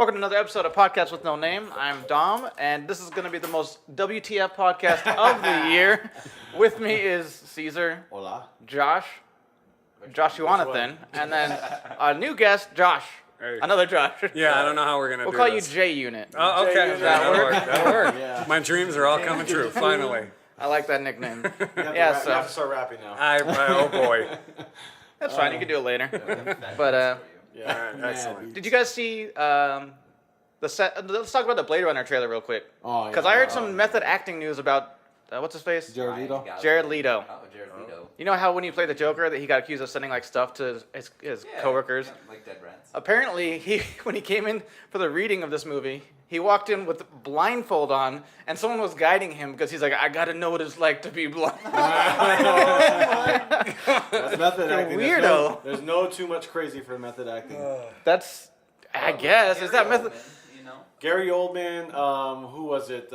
Welcome to another episode of Podcast with No Name. I'm Dom, and this is going to be the most WTF podcast of the year. With me is Caesar, Hola. Josh, Joshuanathan, and then a new guest, Josh. Hey. Another Josh. Yeah, I don't know how we're gonna We'll do call this. you J Unit. Oh, okay. J-Unit. That'll work. That'll work. Yeah. My dreams are all coming true, finally. I like that nickname. You have Yeah, to so have to start rapping now. Oh boy. that's fine. You can do it later. But All right, excellent. did you guys see the set? Let's talk about the Blade Runner trailer real quick. Oh, Because I heard some method acting news about what's his face? Jared Leto. Jared Leto. Oh, Jared Leto. You know how when he played the Joker that he got accused of sending like stuff to his coworkers? Yeah, like dead rats. Apparently, when he came in for the reading of this movie, he walked in with blindfold on, and someone was guiding him because he's like, I gotta know what it's like to be blind. That's method acting. Weirdo. There's no too much crazy for method acting. That's, I guess, is that Gary method? Oldman, you know? Gary Oldman, who was it?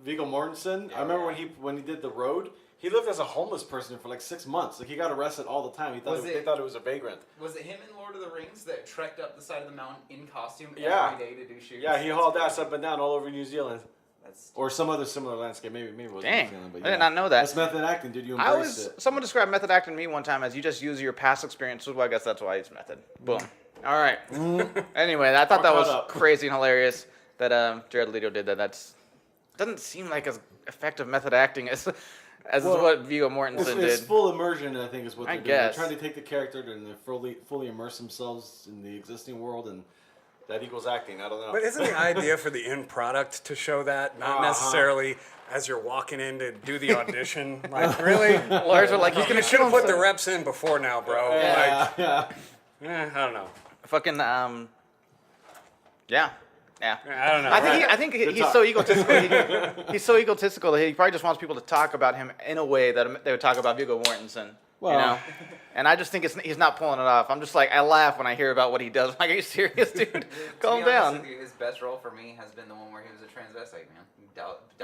Viggo Mortensen. I remember when he did The Road. He lived as a homeless person for like 6 months. Like he got arrested all the time. They thought it was a vagrant. Was it him in Lord of the Rings that trekked up the side of the mountain in costume Yeah. every day to do shoots? Yeah, he hauled ass up and down all over New Zealand. That's Or some other similar landscape. Maybe it was Dang, New Zealand. But I did not know that. That's method acting, dude. You embrace it. Someone described method acting to me one time as you just use your past experiences. Well, I guess that's why it's method. Boom. All right. Anyway, I thought that All was caught up. crazy and hilarious that Jared Leto did that. That's doesn't seem like as effective method acting as Well, what Viggo Mortensen It's did. full immersion, I think, is what I they're doing. guess. They're trying to take the character and fully immerse themselves in the existing world, and that equals acting. I don't know. But isn't the idea for the end product to show that, not necessarily as you're walking in to do the audition? Like, really? Lawyers are like, he's You gonna should kill have put the himself. reps in before now, bro. yeah, yeah. Like, I don't know. Fucking yeah. I don't know. I think he's talk. so egotistical. He's so egotistical that he probably just wants people to talk about him in a way that they would talk about Viggo Mortensen. Well- you know? And I just think he's not pulling it off. I'm just like, I laugh when I hear about what he does. I'm like, are you serious, dude? To Calm be honest down. with you, his best role for me has been the one where he was a transvestite, man.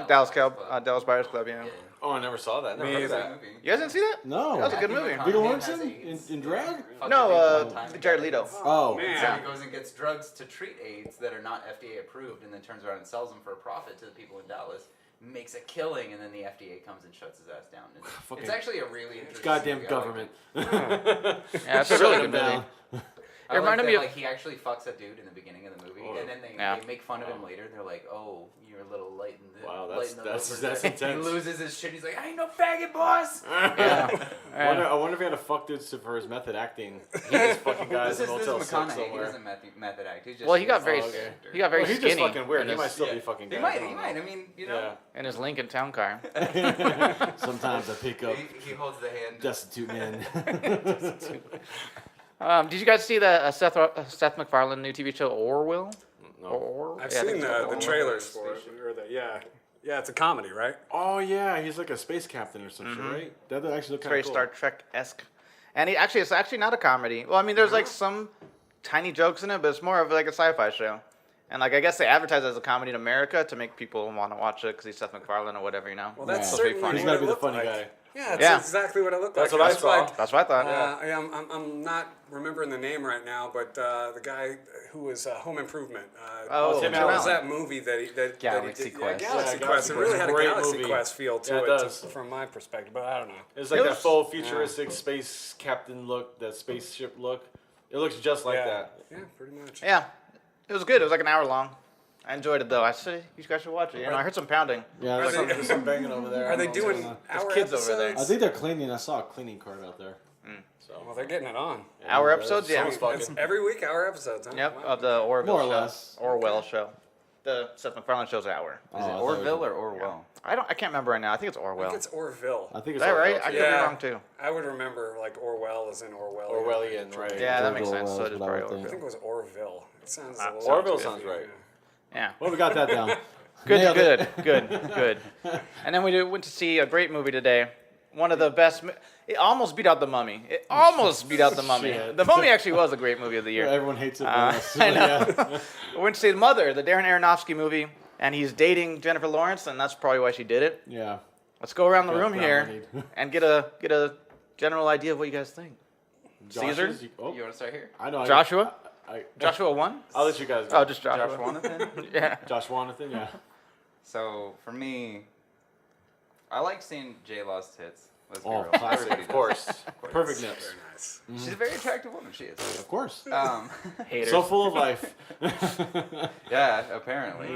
Dallas Buyers Buyers Club, yeah. Oh, I never saw that. Never Me heard of either. that. Movie. You guys didn't see that? No. That was a good movie. Viggo Matthew Mortensen McConaughey in drag? fucked No, a dude one time Jared together. Leto. Oh, Man. So he goes and gets drugs to treat AIDS that are not FDA approved, and then turns around and sells them for a profit to the people in Dallas. Makes a killing, and then the FDA comes and shuts his ass down. It's actually a really interesting goddamn movie. government. Yeah, it's a really good movie. I It like reminded that, me of- like he actually fucks a dude in the beginning of the movie, and then they make fun of him later. They're like, "Oh, you're a little light in the Wow, light in the that's loafers." that's He intense. loses his shit. He's like, "I ain't no faggot, boss." Yeah. I wonder if he had to fuck dudes for his method acting. He just fucking guys This in is Motel 6 McConaughey. He somewhere. doesn't method act. He's just Well, he got very Oh, okay. he got very Well, he's skinny. just fucking weird. in He his- might still be fucking He guys. might. I He don't might. know. I mean, you know. in his Lincoln Town Car. Sometimes I pick up He holds the hand. destitute men. Did you guys see the Seth Macfarlane new TV show Orwell? No. I've Yeah, I seen think so. the trailers for it. Yeah, it's a comedy, right? Oh yeah, he's like a space captain or some shit, right? That actually look It's very kind of cool. Star Trek-esque. And it's actually not a comedy. Well, I mean, there's like some tiny jokes in it, but it's more of like a sci-fi show. And like I guess they advertise it as a comedy in America to make people want to watch it because he's Seth MacFarlane or whatever, you know. Well, that's Supposed to be certainly funny. He's what gotta it be the looked funny like. guy. Yeah, that's Yeah. exactly what it looked That's like. what I That's saw. like- That's what I thought. Yeah, I'm not remembering the name right now, but the guy who was Home Improvement. Oh, Tim Tim what was Allen. that movie that Galaxy he did? Quest. Yeah, Galaxy Yeah, Quest. It Galaxy really Quest. had a Great Galaxy movie. Quest feel to Yeah, it it, does. from my perspective, but I don't know. It's like It that was- full futuristic space captain look, that spaceship look. It looks just like yeah. that. Yeah, pretty much. Yeah, it was good. It was like an hour long. I enjoyed it though. I said you guys should watch it. You know, I heard some pounding. Yeah, Are there's, they- there's some banging over there. Are they I don't know what's doing going on. hour kids over there. episodes? I think they're cleaning. I saw a cleaning cart out there. So Well, they're getting it on. Hour Yeah, episodes, that yeah. sounds fucking- It's every week, hour episodes. Huh? Yep, Wow. of the Orville More or show. less. Orwell show. The Seth MacFarlane show's an hour. Oh, Is it I thought Orville was- or Orwell? I can't remember right now. I think it's I Orwell. think it's Orville. I think Is it's that right? Orville, I too. could be wrong too. I would remember like Orwell as in Orwell. Orwellian, right? Yeah, that George makes sense. Orwell So is it is what I probably would I Orville. think it was Orville. It sounds a Sounds little Orville good. sounds right. Yeah. Well, we got that down. Good, Nailed good, it. good. And then we went to see a great movie today. One of the best. It almost beat out The Mummy. It almost beat out The Mummy. Shit. The Mummy actually was a great movie of the year. Everyone hates it. But us. I know. Yeah. We went to see The Mother, the Darren Aronofsky movie, and he's dating Jennifer Lawrence, and that's probably why she did it. Yeah. Let's go around the Got room here dominated. and get a general idea of what you guys think. Caesar? Josh's, You want to start here? I know. Joshua? Joshua won? I'll let you guys go. Oh, just Joshua. Josh Wanathan? Yeah. Josh Wanathan, yeah. So for me, I like seeing J Law's tits. Let's be Oh, real. classic, Everybody of does. course. Of course. Perfect nips. Very nice. She's a very attractive woman. She is. Of course. Haters. So full of life. Yeah, apparently.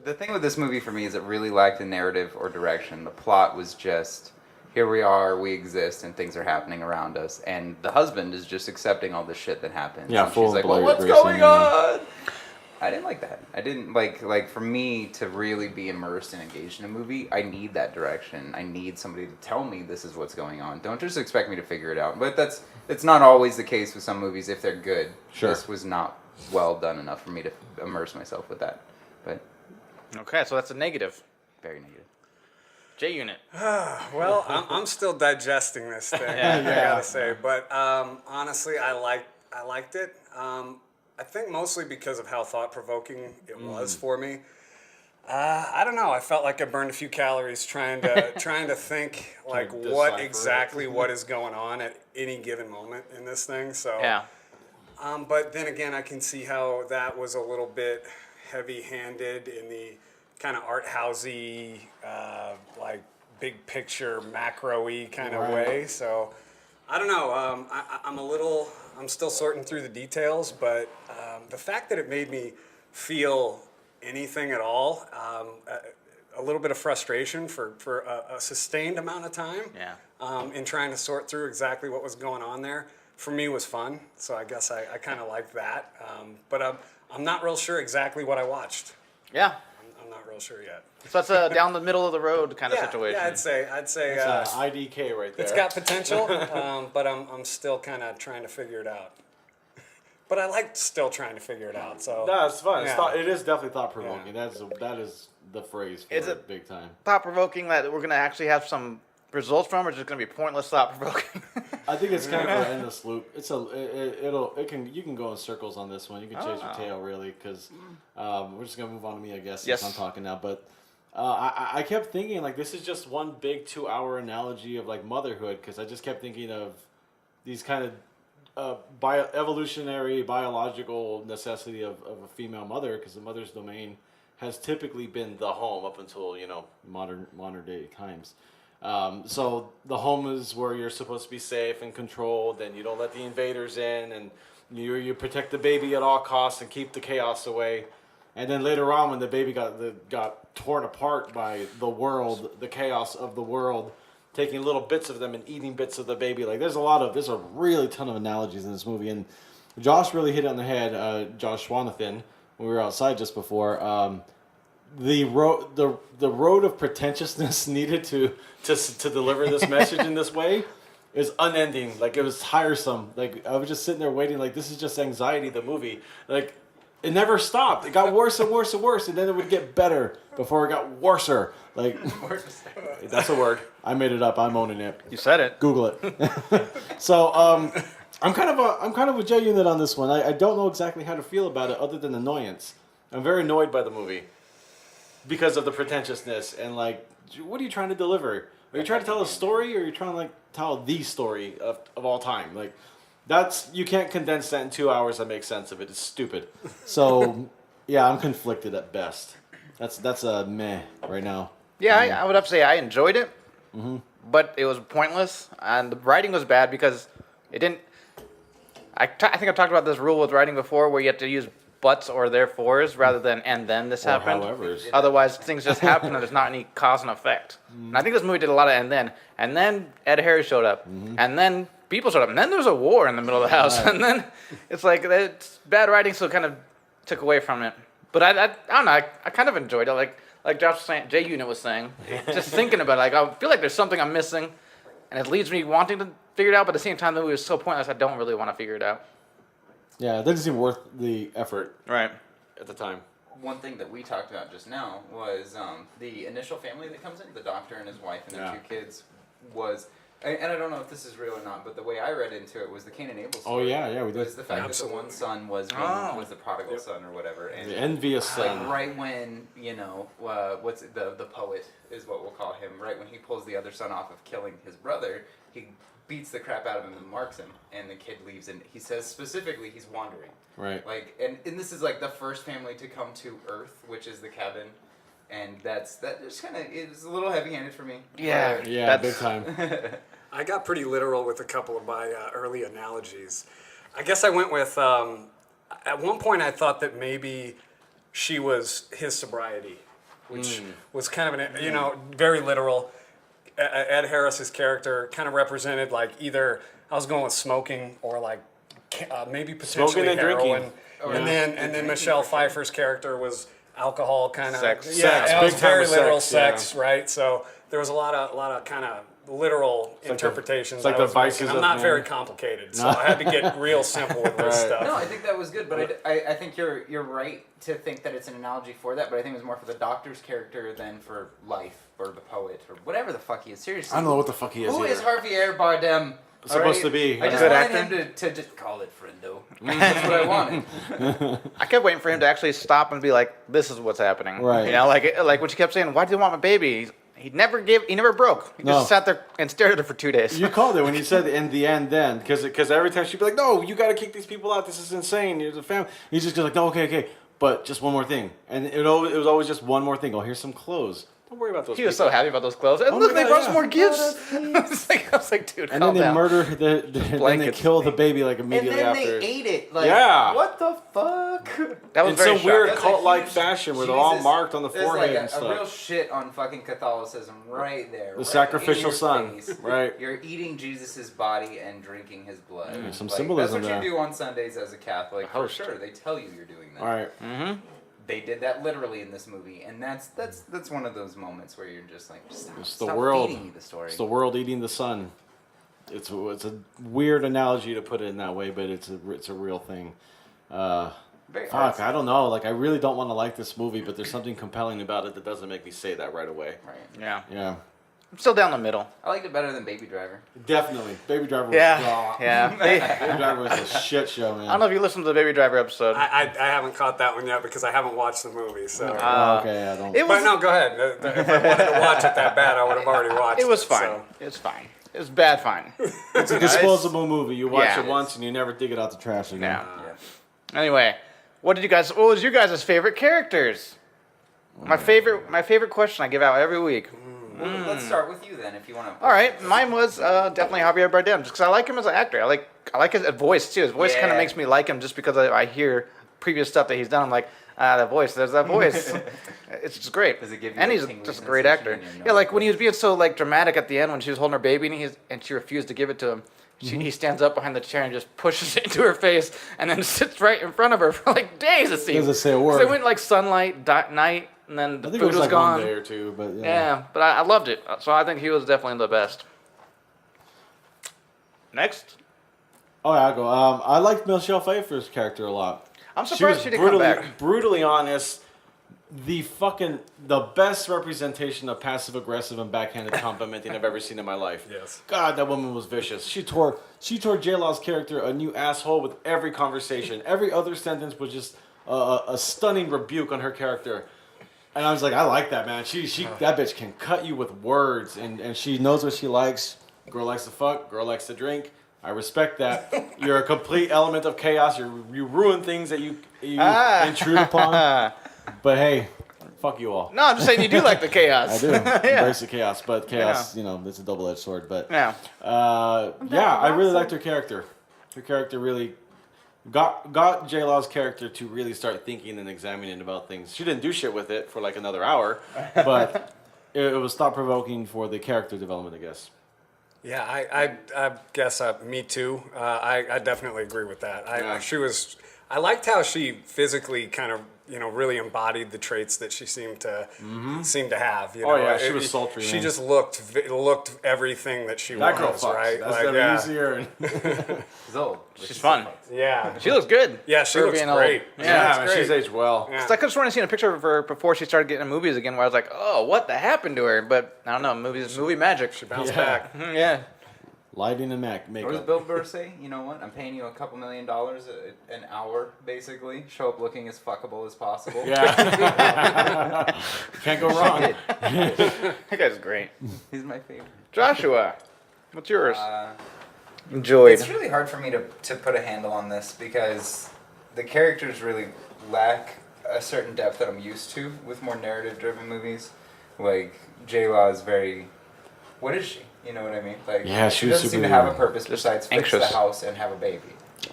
The thing with this movie for me is it really lacked a narrative or direction. The plot was just, here we are, we exist, and things are happening around us. And the husband is just accepting all the shit that happens. Yeah, and full she's like, well, Blair what's Grayson, going yeah. on? I didn't like that. I didn't like for me to really be immersed and engaged in a movie, I need that direction. I need somebody to tell me this is what's going on. Don't just expect me to figure it out. But it's not always the case with some movies if they're good. Sure. This was not well done enough for me to immerse myself with that. But Okay, so that's a negative. very negative. J Unit. Well, I'm still digesting this thing. I gotta say, but honestly, I liked it. I think mostly because of how thought-provoking it was for me. I don't know. I felt like I burned a few calories trying to think like decipher what it. exactly what is going on at any given moment in this thing. So Yeah. but then again, I can see how that was a little bit heavy-handed in the kind of art housey, like big picture, macro-y kind of way. So I don't know. I'm still sorting through the details, but the fact that it made me feel anything at all, a little bit of frustration for a sustained amount of time. Yeah. In trying to sort through exactly what was going on there, for me was fun. So I guess I kind of liked that. But I'm not real sure exactly what I watched. Yeah. I'm not real sure yet. So that's a down the middle of the road kind of Yeah, situation. yeah, I'd say It's IDK right there. it's got potential, but I'm still kind of trying to figure it out. But I like still trying to figure it out. So No, it's fun. Yeah. It is definitely thought-provoking. That is the phrase for Is it, it- big time. Thought provoking that we're going to actually have some results from, or just going to be pointless thought provoking? I think it's kind of an endless loop. You can go in circles on this one. You can chase your tail really, because we're just gonna move on to me, I guess. Yes. Since I'm talking now, but I kept thinking like this is just one big 2-hour analogy of like motherhood, because I just kept thinking of these kind of evolutionary biological necessity of a female mother, because the mother's domain has typically been the home up until modern day times. So the home is where you're supposed to be safe and controlled, and you don't let the invaders in, and you protect the baby at all costs and keep the chaos away. And then later on, when the baby got torn apart by the world, the chaos of the world, taking little bits of them and eating bits of the baby, like there's a really ton of analogies in this movie, and Josh really hit it on the head. Josh Wanathan, when we were outside just before. The road of pretentiousness needed to deliver this message in this way is unending. Like, it was tiresome. Like, I was just sitting there waiting. Like, this is just anxiety. The movie, like, it never stopped. It got worse and worse and worse, and then it would get better before it got worser. Like, that's a word. I made it up. I'm owning it. You said it. Google it. So I'm kind of a J unit on this one. I don't know exactly how to feel about it other than annoyance. I'm very annoyed by the movie because of the pretentiousness and like, what are you trying to deliver? Are you trying to tell a story, or are you trying to like tell the story of all time? Like, you can't condense that in 2 hours and make sense of it. It's stupid. So yeah, I'm conflicted at best. That's a meh right now. Yeah, I would have to say I enjoyed it, but it was pointless, and the writing was bad because it didn't. I think I've talked about this rule with writing before, where you have to use buts or therefores rather than and then this Or happened. howevers. Otherwise, things just happen and there's not any cause and effect. And I think this movie did a lot of and then Ed Harris showed up, and then people showed up, and then there's a war in the middle of the house, and then it's like it's bad writing, so it kind of took away from it. But I don't know. I kind of enjoyed it. Like Josh was saying, J Unit was saying, just thinking about it, like I feel like there's something I'm missing, and it leads me wanting to figure it out. But at the same time, the movie was so pointless, I don't really want to figure it out. Yeah, it doesn't seem worth the effort Right. at the time. One thing that we talked about just now was the initial family that comes in, the doctor and his wife and their 2 kids, was, and I don't know if this is real or not, but the way I read into it was the Cain and Abel story. Oh yeah, we did. Was the fact that the one son was the prodigal son or whatever, and The envious son. right when what's it, the poet is what we'll call him. Right when he pulls the other son off of killing his brother, he beats the crap out of him and marks him, and the kid leaves, and he says specifically he's wandering. Right. Like, and this is like the first family to come to Earth, which is the cabin, and that just kind of is a little heavy-handed for me. Yeah, Yeah, big time. I got pretty literal with a couple of my early analogies. I guess I went with, at one point I thought that maybe she was his sobriety, which was kind of very literal. Ed Harris's character kind of represented like either I was going with smoking or like maybe potentially Smoking and heroin, drinking. and then Michelle Pfeiffer's character was alcohol kind of Sex. Yeah, Sex. it was Big time very of literal sex, sex, right? So there was a lot of kind of literal interpretations. it's like I the was making. vices I'm of not man. very complicated, so I had to get real simple with this Right. stuff. No, I think that was good, but I think you're right to think that it's an analogy for that, but I think it was more for the doctor's character than for life or the poet or whatever the fuck he is. Seriously. I don't know what the fuck he is Who either. is Javier Bardem? Supposed to be. I just Good wanted actor? him to just call it friendo. That's what I wanted. I kept waiting for him to actually stop and be like, "This is what's happening." Right. You know, like when she kept saying, "Why do you want my baby?" He never broke. He No. just sat there and stared at her for 2 days. You called it when you said in the end then. Because every time she'd be like, no, you got to kick these people out. This is insane. You're the family. He's just like, no, okay. But just one more thing. And it was always just one more thing. Oh, here's some clothes. Don't worry about those He was people. so happy about those clothes. And Oh look, my they God, brought yeah. some more gifts. Oh, I was like, dude, And calm then they down. murder then they Blankets. kill the baby like And immediately then after. they ate it. Like, Yeah. what the fuck? That was in very some weird shocking. That's a cult-like huge- fashion where they're all Jesus, marked on the there's forehead like and a real stuff. shit on fucking Catholicism right there. The right sacrificial in your son, face. right. You're eating Jesus' body and drinking his blood. Some Like, symbolism That's what there. you do on Sundays as a Catholic. For host. sure, they tell you you're doing that. All right. They did that literally in this movie, and that's one of those moments where you're just like, stop, It's the stop world. feeding me the story. It's the world eating the sun. It's a weird analogy to put it in that way, but it's a real thing. Very Fuck, artsy. I don't know. Like, I really don't want to like this movie, but there's something compelling about it that doesn't make me say that right away. Right. Yeah. Yeah, I'm still down the middle. I liked it better than Baby Driver. definitely. Baby Driver was Yeah. Yeah. Baby Driver was a shit show, man. I don't know if you listened to the Baby Driver episode. I haven't caught that one yet because I haven't watched the movie. So, Okay, I don't. It but was no, go ahead. If I wanted to watch it that bad, I would have already watched it. It was fine. so. It was fine. It was bad fine. It's a disposable movie. You watch Yeah. it once and you never dig it out the trash again. Yeah. Yeah. Anyway, what was your guys' favorite characters? My favorite question I give out every week. Well, let's start with you then, if you want to. All right, mine was definitely Javier Bardem, just because I like him as an actor. I like his voice too. His voice kind of Yeah. makes me like him, just because I hear previous stuff that he's done. I'm like, that voice. There's that voice. It's just great. Does it give you and a he's tingly just a great sensation actor. in your Yeah, like nose? when he was being so like dramatic at the end when she was holding her baby and she refused to give it to him. He stands up behind the chair and just pushes it into her face, and then sits right in front of her for like days. It seems. Doesn't say a 'Cause word. They went like sunlight, night, and then the I think food it was like gone. one day or two, but Yeah, but I loved it. So I think he was definitely the best. Next. Oh yeah, I'll go. I liked Michelle Pfeiffer's character a lot. I'm surprised she didn't come back. Brutally honest, the best representation of passive aggressive and backhanded complimenting I've ever seen in my life. Yes. God, that woman was vicious. She tore J Law's character a new asshole with every conversation. Every other sentence was just a stunning rebuke on her character. And I was like, I like that, man. She that bitch can cut you with words, and she knows what she likes. Girl likes to fuck. Girl likes to drink. I respect that. You're a complete element of chaos. You ruin things that you intrude upon. But hey, fuck you all. No, I'm just saying you do like the chaos. I do embrace the chaos, but chaos, it's a double-edged sword. But Yeah. I really liked her character. Her character really got J Law's character to really start thinking and examining about things. She didn't do shit with it for like another hour, but it was thought provoking for the character development, I guess. Yeah, I guess me too. I definitely agree with that. I liked how she physically kind of really embodied the traits that she seemed to have. Oh, yeah, she was sultry, She man. just looked everything that she That girl was, fucks. right? That's Like, never yeah. easier. She's old. She's fun. Yeah. She looks good. Yeah, she for looks being old. great. Yeah. Yeah, it's man, she's great. aged well. Yeah. So I could have sworn I seen a picture of her before she started getting in movies again, where I was like, oh, what the happened to her? But I don't know, movie magic. She bounced Yeah. back. Yeah. Lighting and What does makeup. Bill Burr say? You know what? I'm paying you a couple $1 million an hour, basically. Show up looking as fuckable as possible. Yeah. Can't go wrong. That guy's great. He's my favorite. Joshua, what's yours? enjoyed. It's really hard for me to put a handle on this because the characters really lack a certain depth that I'm used to with more narrative-driven movies. Like, J-Law is very... What is she? You know what I mean? Like, Yeah, she was doesn't seem super to have a purpose just besides anxious. fix the house and have a baby.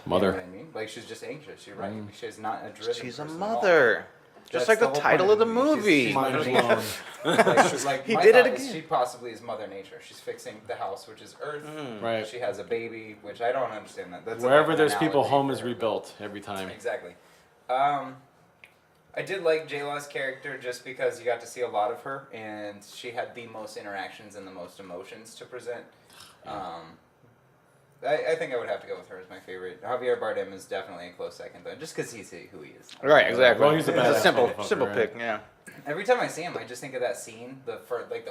Mother. You know what I mean? Like, she's just anxious. You're right. She's not a driven She's a person at all. mother. Just That's like the whole title point of the movie. She's Mind literally- blown. Like, she's like, He my did it thought is again. She possibly is Mother Nature. She's fixing the house, which is Earth. Right. She has a baby, which I don't understand that. That's Wherever like an there's people, analogy home for is her. rebuilt every time. Exactly. I did like J-Law's character just because you got to see a lot of her, and she had the most interactions and the most emotions to present. I think I would have to go with her as my favorite. Javier Bardem is definitely a close second, though, just because he's who he is. Right, exactly. Well, he's the It's badass a simple motherfucker, right? pick, yeah. Every time I see him, I just think of that scene, the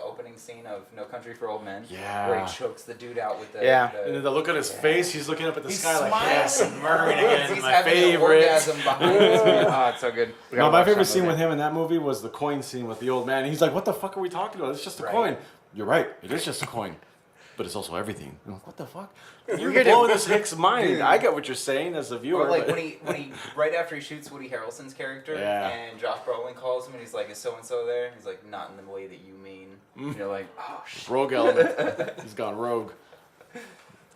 opening scene of No Country for Old Men, Yeah. where he chokes the dude out with the Yeah. And then the look on his face, he's looking up at the He's sky like, smiling. yes, I'm murdering again. He's My having an favorite. orgasm behind his Oh, it's so good. We No, gotta my watch favorite that scene movie. with him in that movie was the coin scene with the old man. He's like, what the fuck are we talking about? It's just a Right. coin. You're right. It is just a coin. But it's also everything. I'm like, what the fuck? You're You're blowing this Hick's mind. Dude. I get what you're saying as a viewer. Or like but- when he right after he shoots Woody Harrelson's character, Yeah. and Josh Brolin calls him and he's like, "Is so and so there?" He's like, "Not in the way that you mean." And you're like, "Oh shit." Rogue element. He's gone rogue.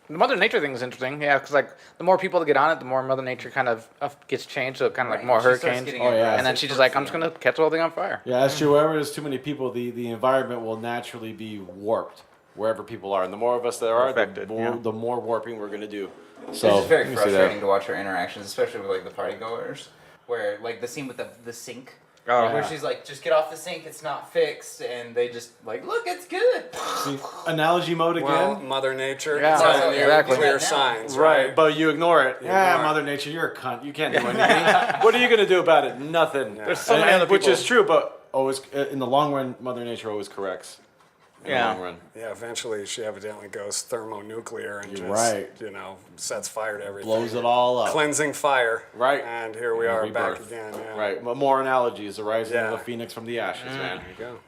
The Mother Nature thing is interesting, yeah, because like the more people that get on it, the more Mother Nature kind of gets changed, so kind of like Right, more she starts hurricanes, getting Oh, yeah. aggressive and then she's just towards like, I'm just the gonna catch the whole thing on fire. Yeah, that's true. Wherever there's too many people, the environment will naturally be warped wherever people are. And the more of us there are, Affected, yeah. the more warping we're going to do. It's So, just very you can see that. frustrating to watch her interactions, especially with like the party goers, where like the scene with the sink. Oh, Where yeah. she's like, just get off the sink, it's not fixed, and they just like, look, it's good. See, analogy mode again. Well, Mother Nature. Yeah, it's telling you exactly. Clear Now. signs, Right, right? but you ignore it. Yeah, ignore it. Mother Nature, you're a cunt. You can't do anything. What are you going to do about it? Nothing. There's so many other Which people- is true, but always in the long run, Mother Nature always corrects. In Yeah. the long run. Yeah, eventually she evidently goes thermonuclear and You're just, right. sets fire to everything. Blows it all up. Cleansing fire. Right. And here we are back Rebirth. again. Yeah. Right, but more analogies. The rising Yeah. of the phoenix from the ashes, man. There you go.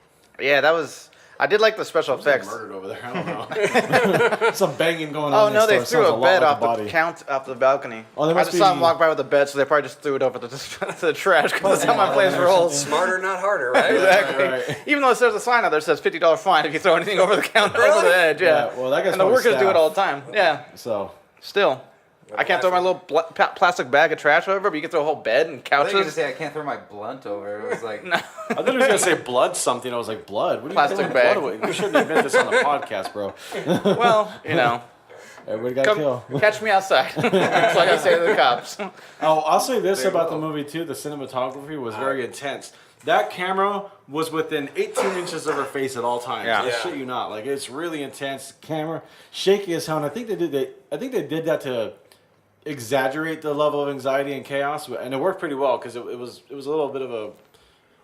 Yeah, that was. I did like the special effects. Murdered over there. I don't know. Some banging going Oh on. no, next they door. threw Sounds a lot bed like off a body. off the balcony. Oh, they I must just saw be- him walk by with a bed, so they probably just threw it over to the trash because that's how my place rolls. Smarter, not harder, right? Exactly. Right. Even though there's a sign out there that says $50 fine if you throw anything over the counter over the edge. Yeah. Yeah, well, that guy's and the probably workers do it staff. all the time. Yeah. So, Still. I can't throw my little plastic bag of trash over, but you can throw a whole bed and I thought you were gonna couches. say I can't throw my blunt over. It was like, I thought he was gonna say blood something. I was like, blood? What are you Plastic throwing bag. blood away? We shouldn't admit this on the podcast, bro. Well, you know, Everybody got to kill. catch me outside. That's what I say to the cops. Oh, I'll say this They about will. the movie too. The cinematography was very intense. That camera was within 18 inches of her face at all times. Yeah. I Yeah. shit you not. Like it's really intense. Camera shaky as hell. And I think they did that to exaggerate the level of anxiety and chaos, and it worked pretty well because it was a little bit of a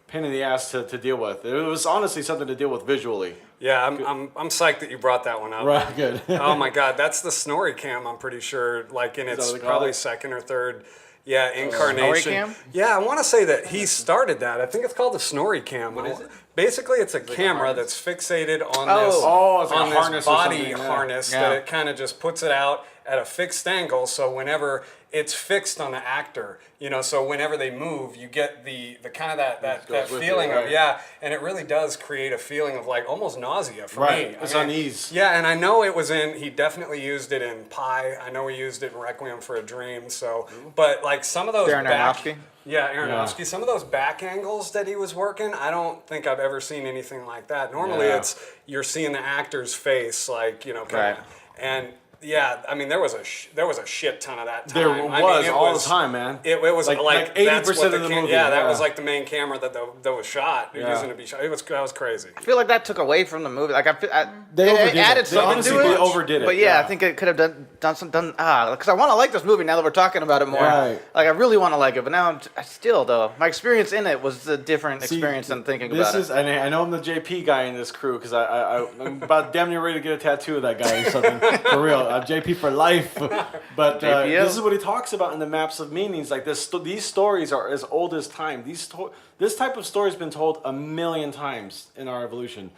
pain in the ass to deal with. It was honestly something to deal with visually. Yeah, I'm psyched that you brought that one up. Right, good. Oh my God, that's the Snorri cam. I'm pretty sure, like in that its what they call probably it? second or third, incarnation. cam? Yeah, I want to say that he started that. I think it's called the Snorri cam. What is it? Basically, it's a camera that's fixated on Oh. this Oh, it's like on a this harness or body something, yeah. harness Yeah. that it kind of just puts it out at a fixed angle. So whenever it's fixed on the actor, so whenever they move, you get the kind of that goes with feeling you, of right. and it really does create a feeling of like almost nausea for Right, me. it's unease. Yeah, and I know he definitely used it in Pi. I know he used it in Requiem for a Dream. So, but like some of those Darren Aronofsky? Yeah, Aronofsky. Some of those back angles that he was working, I don't think I've ever seen anything like that. Normally, Yeah. you're seeing the actor's face, like kind Right. of, and. Yeah, I mean there was a shit ton of that time. There I was mean, all the time, man. It was Like like 80% that's what of the movie, Yeah, that yeah. was like the main camera that was shot. Yeah. Using to be shot. That was crazy. I feel like that took away from the movie. Like They overdid it. added They something honestly, to it. they overdid it, But yeah, yeah. I think it could have done because I want to like this movie now that we're talking about it more. Right. Like I really want to like it, but now I still though my experience in it was a different experience than thinking this about is, it. and I know I'm the JP guy in this crew because I'm about damn near ready to get a tattoo of that guy or something. For real. I'm JP for life. But JPL. this is what he talks about in the Maps of Meanings. Like these stories are as old as time. This type of story has been told a million times in our evolution.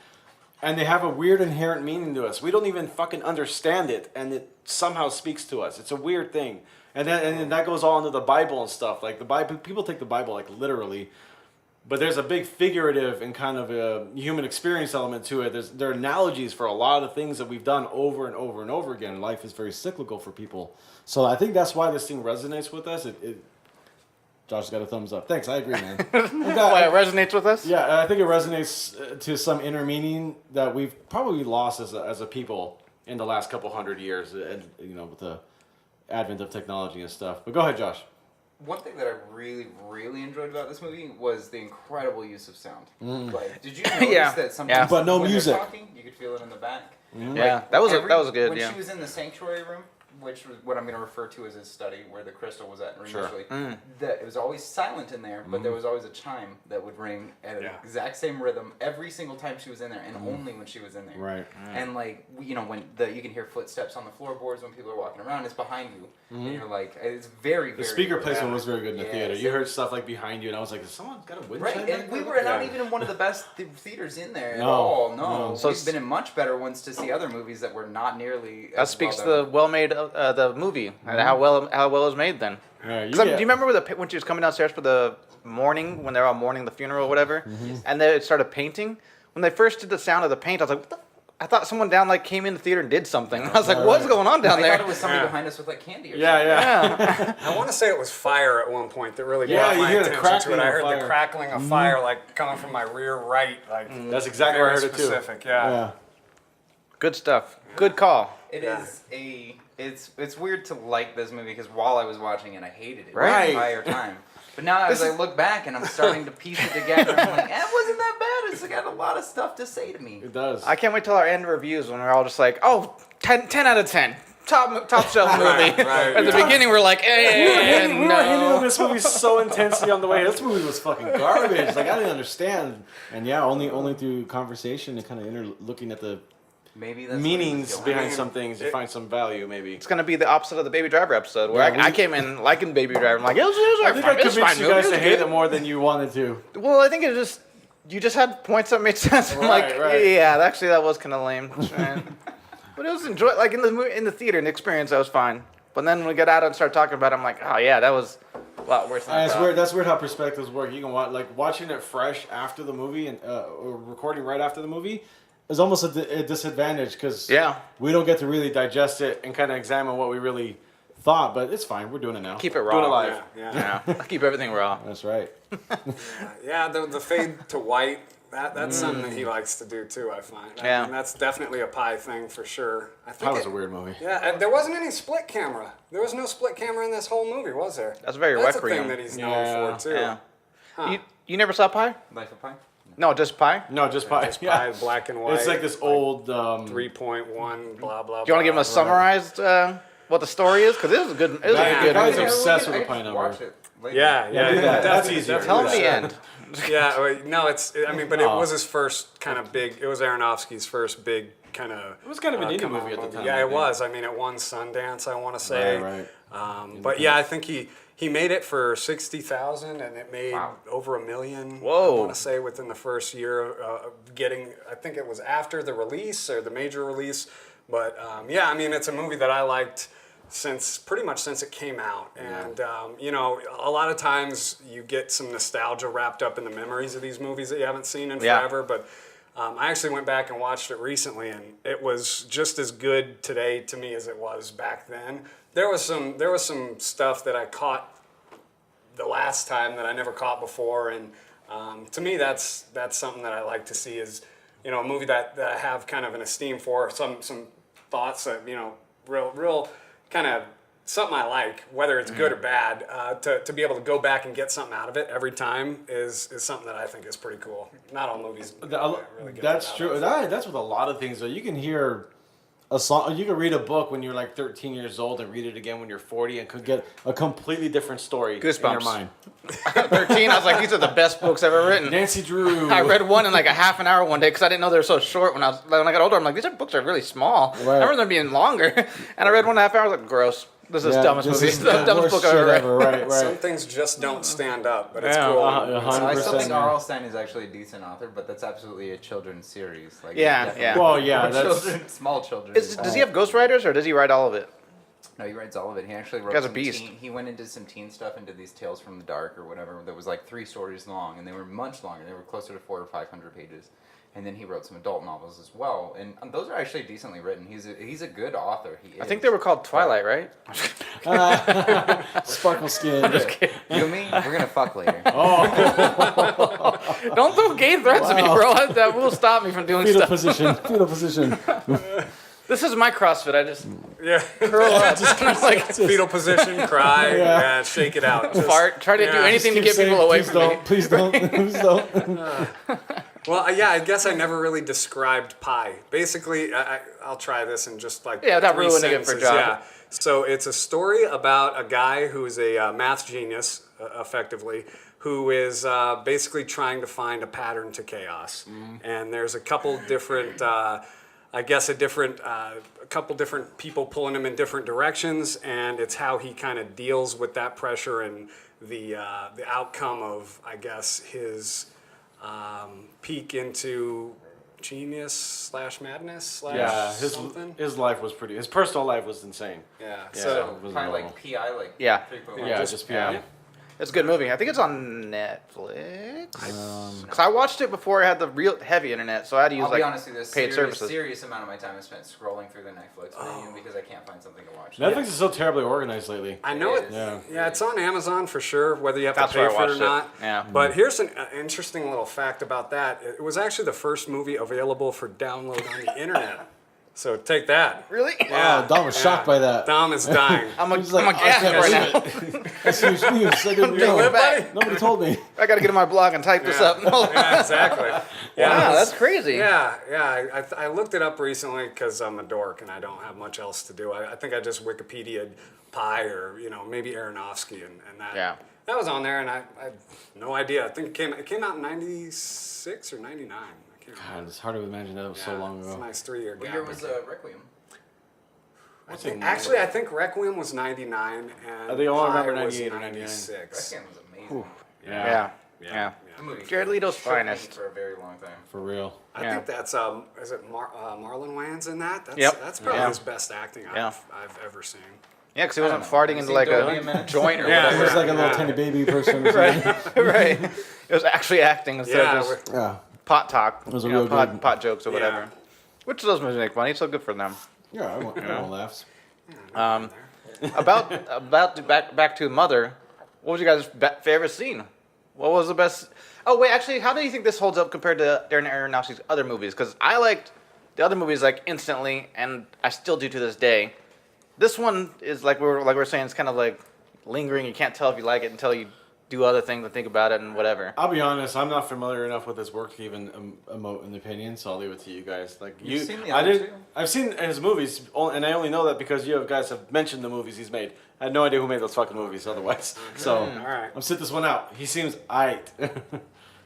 and they have a weird inherent meaning to us. We don't even fucking understand it, and it somehow speaks to us. It's a weird thing. And then that goes all into the Bible and stuff. Like the Bible, people take the Bible like literally, but there's a big figurative and kind of a human experience element to it. There are analogies for a lot of things that we've done over and over and over again. Life is very cyclical for people, so I think that's why this thing resonates with us. Josh got a thumbs up. Thanks, I agree, man. Why it resonates with us? Yeah, I think it resonates to some inner meaning that we've probably lost as a people in the last couple hundred years, and with the advent of technology and stuff. But go ahead, Josh. One thing that I really, really enjoyed about this movie was the incredible use of sound. Like, did you notice that sometimes but no when music. they're talking, you could feel it in the back? Yeah, Like, that was good. When Yeah. she was in the sanctuary room, which was what I'm going to refer to as his study, where the crystal was at initially, it was always silent in there, but there was always a chime that would ring at the exact same rhythm every single time she was in there, and only when she was in there. Right. And like when you can hear footsteps on the floorboards when people are walking around, it's behind you, and you're like, it's very, very. The speaker good. placement was very good in the theater. so- You heard stuff like behind you, and I was like, "Has someone got a wind chime Right, back and we there?" were not Yeah. even in one of the best theaters in there at No, all. no. No, So we've been in much better ones to see other movies that were not nearly. That as speaks to well the well-made the movie and how well it was made. Then, Yeah, you 'Cause do get- you remember when she was coming downstairs for the mourning, when they were all mourning the funeral or whatever, and then it started painting? When they first did the sound of the paint, I was like, what the? I thought someone down came in the theater and did something. I was like, what's going on down I there? thought it was somebody behind us with like candy or Yeah, something. yeah. I want to say it was fire at one point that really Yeah, brought you my hear the attention to crackling it. I of heard fire. the crackling of fire like coming from my rear right. Like That's exactly where I very heard it too. specific. Yeah. Yeah. Good stuff. Good call. It Yeah. is it's weird to like this movie because while I was watching it, I hated it Right. the entire time. But now as I look back and I'm starting to piece it together, I'm like, it wasn't that bad. It's got a lot of stuff to say to me. It does. I can't wait till our end reviews when we're all just like, oh, 10 out of 10. Top shelf movie. right, At the beginning, we're like, we were hitting no. on this movie so intensely on the way. This movie was fucking garbage. Like I didn't understand. And yeah, only through conversation and kind of looking at the Maybe that's meanings what it was behind mean, some things, you find some value maybe. It's gonna be the opposite of the Baby Driver episode, where Yeah, I came in liking Baby Driver. I'm like, it was I think I fine. It was convinced fine you guys movie. to It was hate good. it more than you wanted to. Well, I think you just had points that made sense. I'm Right, like, right. yeah, actually that was kind of lame. But it was like in the theater, in the experience, that was fine. But then when we get out and start talking about it, I'm like, oh yeah, that was a lot worse than I That's thought. weird. That's weird how perspectives work. You can watching it fresh after the movie and or recording right after the movie is almost a disadvantage because we don't get to really digest it and kind of examine what we really thought. But it's fine. We're doing it now. Keep it Doing raw. it live. Yeah. Yeah, keep everything raw. That's right. Yeah, the fade to white, that's something that he likes to do too, I find. Yeah. I mean, that's definitely a pie thing for sure. I think That was a weird movie. Yeah, and there wasn't any split camera. There was no split camera in this whole movie, was there? That's very That's a Requiem. thing that he's known Yeah. for too. Yeah. Huh. You never saw Pie? Life of Pi? No, just Pie. No, just pie. Just Yeah. pie, black and white. It's like this old. 3.1, blah, blah, Do you want to give him a summarized what the story is? Because it was a good. It was Yeah, a good guys movie. are obsessed with I the can pie number. watch it later. Yeah, yeah. do that. That's definitely, easier. definitely. Tell him the end. Yeah, well, no, but it Oh. was his first kind of big, it was Aronofsky's first big kind of. It was kind of an indie come out movie at the time, Yeah, I it think. was. I mean, it won Sundance, I want to say. Right. But yeah, I think he made it for 60,000 and it made Wow. over $1 million. Whoa. I want to say within the first year of getting, I think it was after the release or the major release. But yeah, I mean, it's a movie that I liked pretty much since it came out. And, you know, a lot of times you get some nostalgia wrapped up in the memories of these movies that you haven't seen in Yeah. forever. But I actually went back and watched it recently, and it was just as good today to me as it was back then. There was some stuff that I caught the last time that I never caught before, and to me that's something that I like to see is, you know, a movie that I have kind of an esteem for, some thoughts of, you know, real kind of something I like, whether it's good or bad, to be able to go back and get something out of it every time is something that I think is pretty cool. Not all movies really get That's that out true. of. That's with a lot of things though. You can hear a song. You can read a book when you're like 13 years old and read it again when you're 40 and could get a completely different story in your Goosebumps. mind. 13. I was like, these are the best books ever written. Nancy Drew. I read one in like a half an hour one day because I didn't know they were so short. When I got older, I'm like, these books are really small. Right. I remember them being longer. And I read one in a half hour. I was like, gross. This is the dumbest this movie. is The dumbest book I've ever read. Right, Some right. things just don't stand up, but it's Yeah, cool. 100%. I still think Yeah. R.L. Stine is actually a decent author, but that's absolutely a children's series. Like, Yeah, definitely yeah. Well, yeah, for that's- children, small children. Does he have ghostwriters or does he write all of it? No, he writes all of it. He actually wrote Guy's a some beast. he went into some teen stuff, into these Tales from the Dark or whatever, that was like 3 stories long, and they were much longer. They were closer to 400 or 500 pages. And then he wrote some adult novels as well, and those are actually decently written. He's a good author. He is. I think they were called Twilight, right? Sparkle skin. You and me, we're gonna fuck later. Don't throw gay threats at me, bro. That will stop me from doing Fetal stuff. position. Fetal position. This is my CrossFit. I just Yeah. curl up, like Fetal position, cry, Yeah. shake it out. Just- fart. Try to do Yeah. anything to Keep get saying, people away please from me. don't, Please don't. Please don't. Well, yeah, I guess I never really described Pi. Basically, I'll try this in just like Yeah, without 3 ruining it for sentences. John. Yeah. So it's a story about a guy who's a math genius, effectively, who is basically trying to find a pattern to chaos. And there's a couple different, I guess, a couple different people pulling him in different directions, and it's how he kind of deals with that pressure and the outcome of, I guess, his peak into genius / madness / Yeah, something. his life was pretty. His personal life was insane. Yeah. Yeah. So It was Kind of normal. like PI, like Yeah. 3.1. Yeah, just yeah. It's a good movie. I think it's on Netflix. Because I watched it before I had the real heavy internet, so I had to use I'll like be honest with you, this paid services. serious amount of my time is spent scrolling through the Netflix menu because I can't find something to watch. Netflix is so terribly organized lately. I know it. Yeah. Yeah, it's on Amazon for sure, whether you have That's to pay where I for it or watched it. not. Yeah. But here's an interesting little fact about that. It was actually the first movie available for download on the internet. So take that. Really? Wow, Dom was shocked by that. Dom is dying. I'm a, He's like, I'm a I gasp can't right now. believe it. That's huge news. I didn't Doing know. it back. Nobody told me. I got to get in my blog and type this up. Yeah, exactly. Yeah, Wow, it's- that's crazy. Yeah, yeah. I looked it up recently because I'm a dork and I don't have much else to do. I think I just Wikipedia'd Pi or maybe Aronofsky and that. Yeah. That was on there and I had no idea. I think it came out in '96 or '99. I can't remember. God, it's hard to imagine that was so long It's a ago. nice 3-year gap. What year was Requiem? Actually, I think Requiem was '99 and I think I only Pi remember was 98 or 99. '96. Requiem was amazing. Yeah. Yeah. The movie Jared Leto's shook me finest. for a very long time. For real. I Yeah. think that's is it Marlon Wayans in that? That's, Yep. That's probably Yeah. his best acting Yeah. I've ever seen. Yeah, because he I wasn't don't know. farting Have into you like seen Dolby a a minute? joint or Yeah. He whatever. was like a little Yeah. tiny baby person. Or something. Right. It was actually acting instead Yeah, of just Yeah. pot talk. It was a you know, real pot, good- pot jokes or Yeah. whatever. Which those movies make money, so good for them. Yeah, I want laughs. About to back to Mother. What was your guys' favorite scene? What was the best? Oh wait, actually, how do you think this holds up compared to Darren Aronofsky's other movies? Because I liked the other movies like instantly, and I still do to this day. This one is like we were saying, it's kind of like lingering. You can't tell if you like it until you do other things and think about it and whatever. I'll be honest, I'm not familiar enough with his work to even emote an opinion, so I'll leave it to you guys. Like You've seen the I other did. two? I've seen his movies, and I only know that because you guys have mentioned the movies he's made. I had no idea who made those fucking movies otherwise. So All right. I'm sit this one out. He seems aight.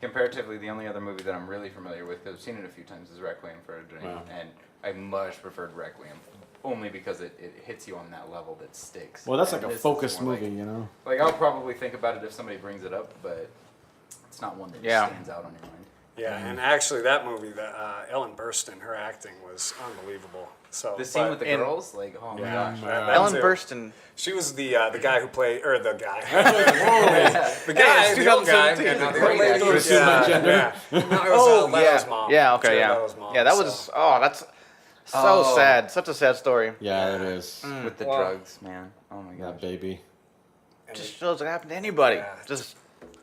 Comparatively, the only other movie that I'm really familiar with, because I've seen it a few times, is Requiem for a Dream. Wow. And I much preferred Requiem. Only because it hits you on that level that sticks. Well, that's And like a this is focused more movie, you know. Like I'll probably think about it if somebody brings it up, but it's not one that just Yeah. stands out on your mind. Yeah, and actually that movie, Ellen Burstyn, her acting was unbelievable. So The scene with the in- girls, like, oh my gosh. that Ellen too. Burstyn. She was the guy who played, or the guy. Yeah. The guy, it's the old guy. 2017. Yeah, no, the Great old lady. actress. Assume my gender. Yeah. No, it was Oh Leto's yeah, mom. yeah, okay, Jared yeah, Leto's mom, yeah. That so. was that's so Oh. sad. Such a sad story. Yeah, it is. With the Well- drugs, man. Oh my That gosh. baby. And Just shows it happen to anybody. Yeah. Just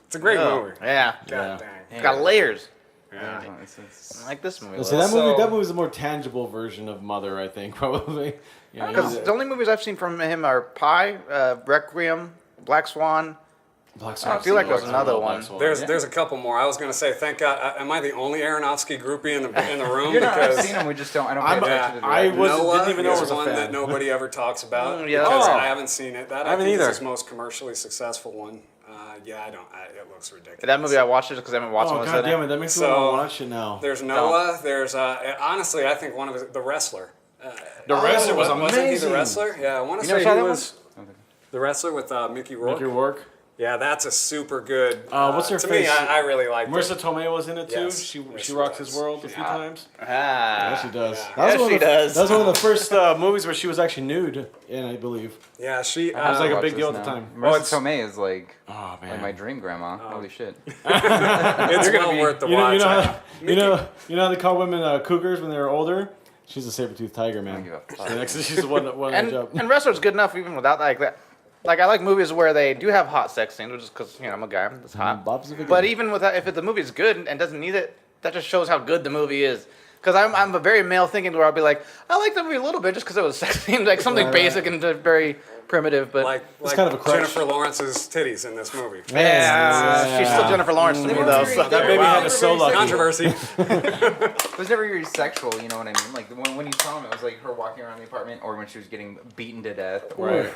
it's a great oh, movie. Yeah, God Yeah. dang. it's got layers. Yeah. It's- Like this movie. So that So- movie was a more tangible version of Mother, I think, probably. You know, Because the only movies I've seen from him are Pi, Requiem, Black Swan. Black I feel like there's another one. There's a couple more. I was gonna say, thank God. Am I the only Aronofsky groupie in the room? You're not, I've Because seen them, we just don't, I don't I'm- pay attention to the I director. was- Noah didn't even know I is was a one fan. that nobody ever talks about. Yeah. Because Oh. I haven't seen it. That I haven't think either. is his most commercially successful one. Yeah, I don't. it looks ridiculous. That movie I watched it because I haven't watched Oh, one. god damn it. That makes me So- want to watch it now. There's Noah. There's honestly, I think one of the wrestler. The Wrestler was Wasn't he the amazing. wrestler? Yeah, I want to You never say saw he that was. The wrestler with Mickey Rourke. Mickey Rourke. Yeah, that's a super good. What's her to face? me, I really liked Marissa it. Tomei was in it too. Yes, She yes, she rocks was. his world a few times. Ah. Yeah, she does. Yeah. That was Yes, one she of the, does. That was one of the first movies where she was actually nude in, I believe. Yeah, she. It was like a Watch big this deal at now. the time. Marissa it's- Tomei is like, Oh man. like my dream grandma. Holy shit. it's well worth the watch. You know how they call women cougars when they're older? She's a saber-toothed tiger, man. I don't give a fuck. So next, she's the one that And job. and wrestler's good enough even without like that. Like I like movies where they do have hot sex scenes, which is because I'm a guy that's hot. Bob's a big But guy. even with that, if the movie's good and doesn't need it, that just shows how good the movie is. Because I'm a very male thinking where I'll be like, I like the movie a little bit just because it was sex scene, like something Right, basic and very primitive. But Like kind of a crush. Jennifer Lawrence's titties in this movie. yeah, she's still Jennifer Lawrence to me They were though. very- So. they That were baby very- had they a were so very lucky. sexual. Controversy. It was never very sexual, you know what I mean? Like when you saw him, it was like her walking around the apartment, or when she was getting beaten to death, or Right.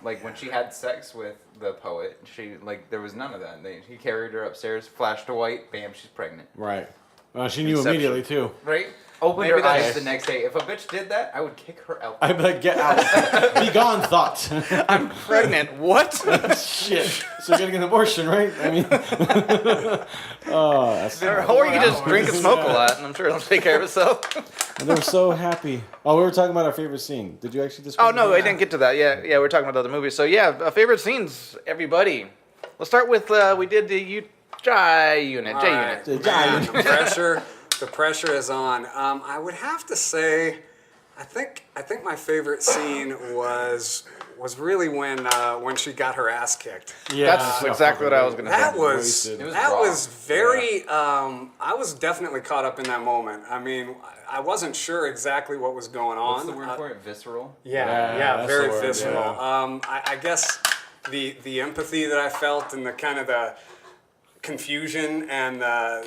like when she had sex with the poet, she there was none of that. He carried her upstairs, flashed to white, bam, she's pregnant. Right. She knew Inception. immediately too. Right? Opened Maybe her eyes that's- the next day. If a bitch did that, I would kick her out. I'd be like, get out. Be gone, thought. I'm pregnant. What? Shit. So you're getting an abortion, right? I mean, oh, that's. Or you can just drink and smoke a lot, and I'm sure it'll take care of itself. And they were so happy. Oh, we were talking about our favorite scene. Did you actually describe? Oh no, it? I didn't get to that. Yeah, we're talking about other movies. So yeah, favorite scenes, everybody. Let's start with we did the J unit. J unit. The Man, giant. the pressure is on. I would have to say, I think my favorite scene was really when she got her ass kicked. Yeah, That's exactly what I was gonna say. That was Wasted. It was that raw. was very. I was definitely caught up in that moment. I mean, I wasn't sure exactly what was going on. What's the word for it? Visceral? Yeah, Yeah, that's very the word, visceral. yeah. I guess the empathy that I felt and the kind of the confusion and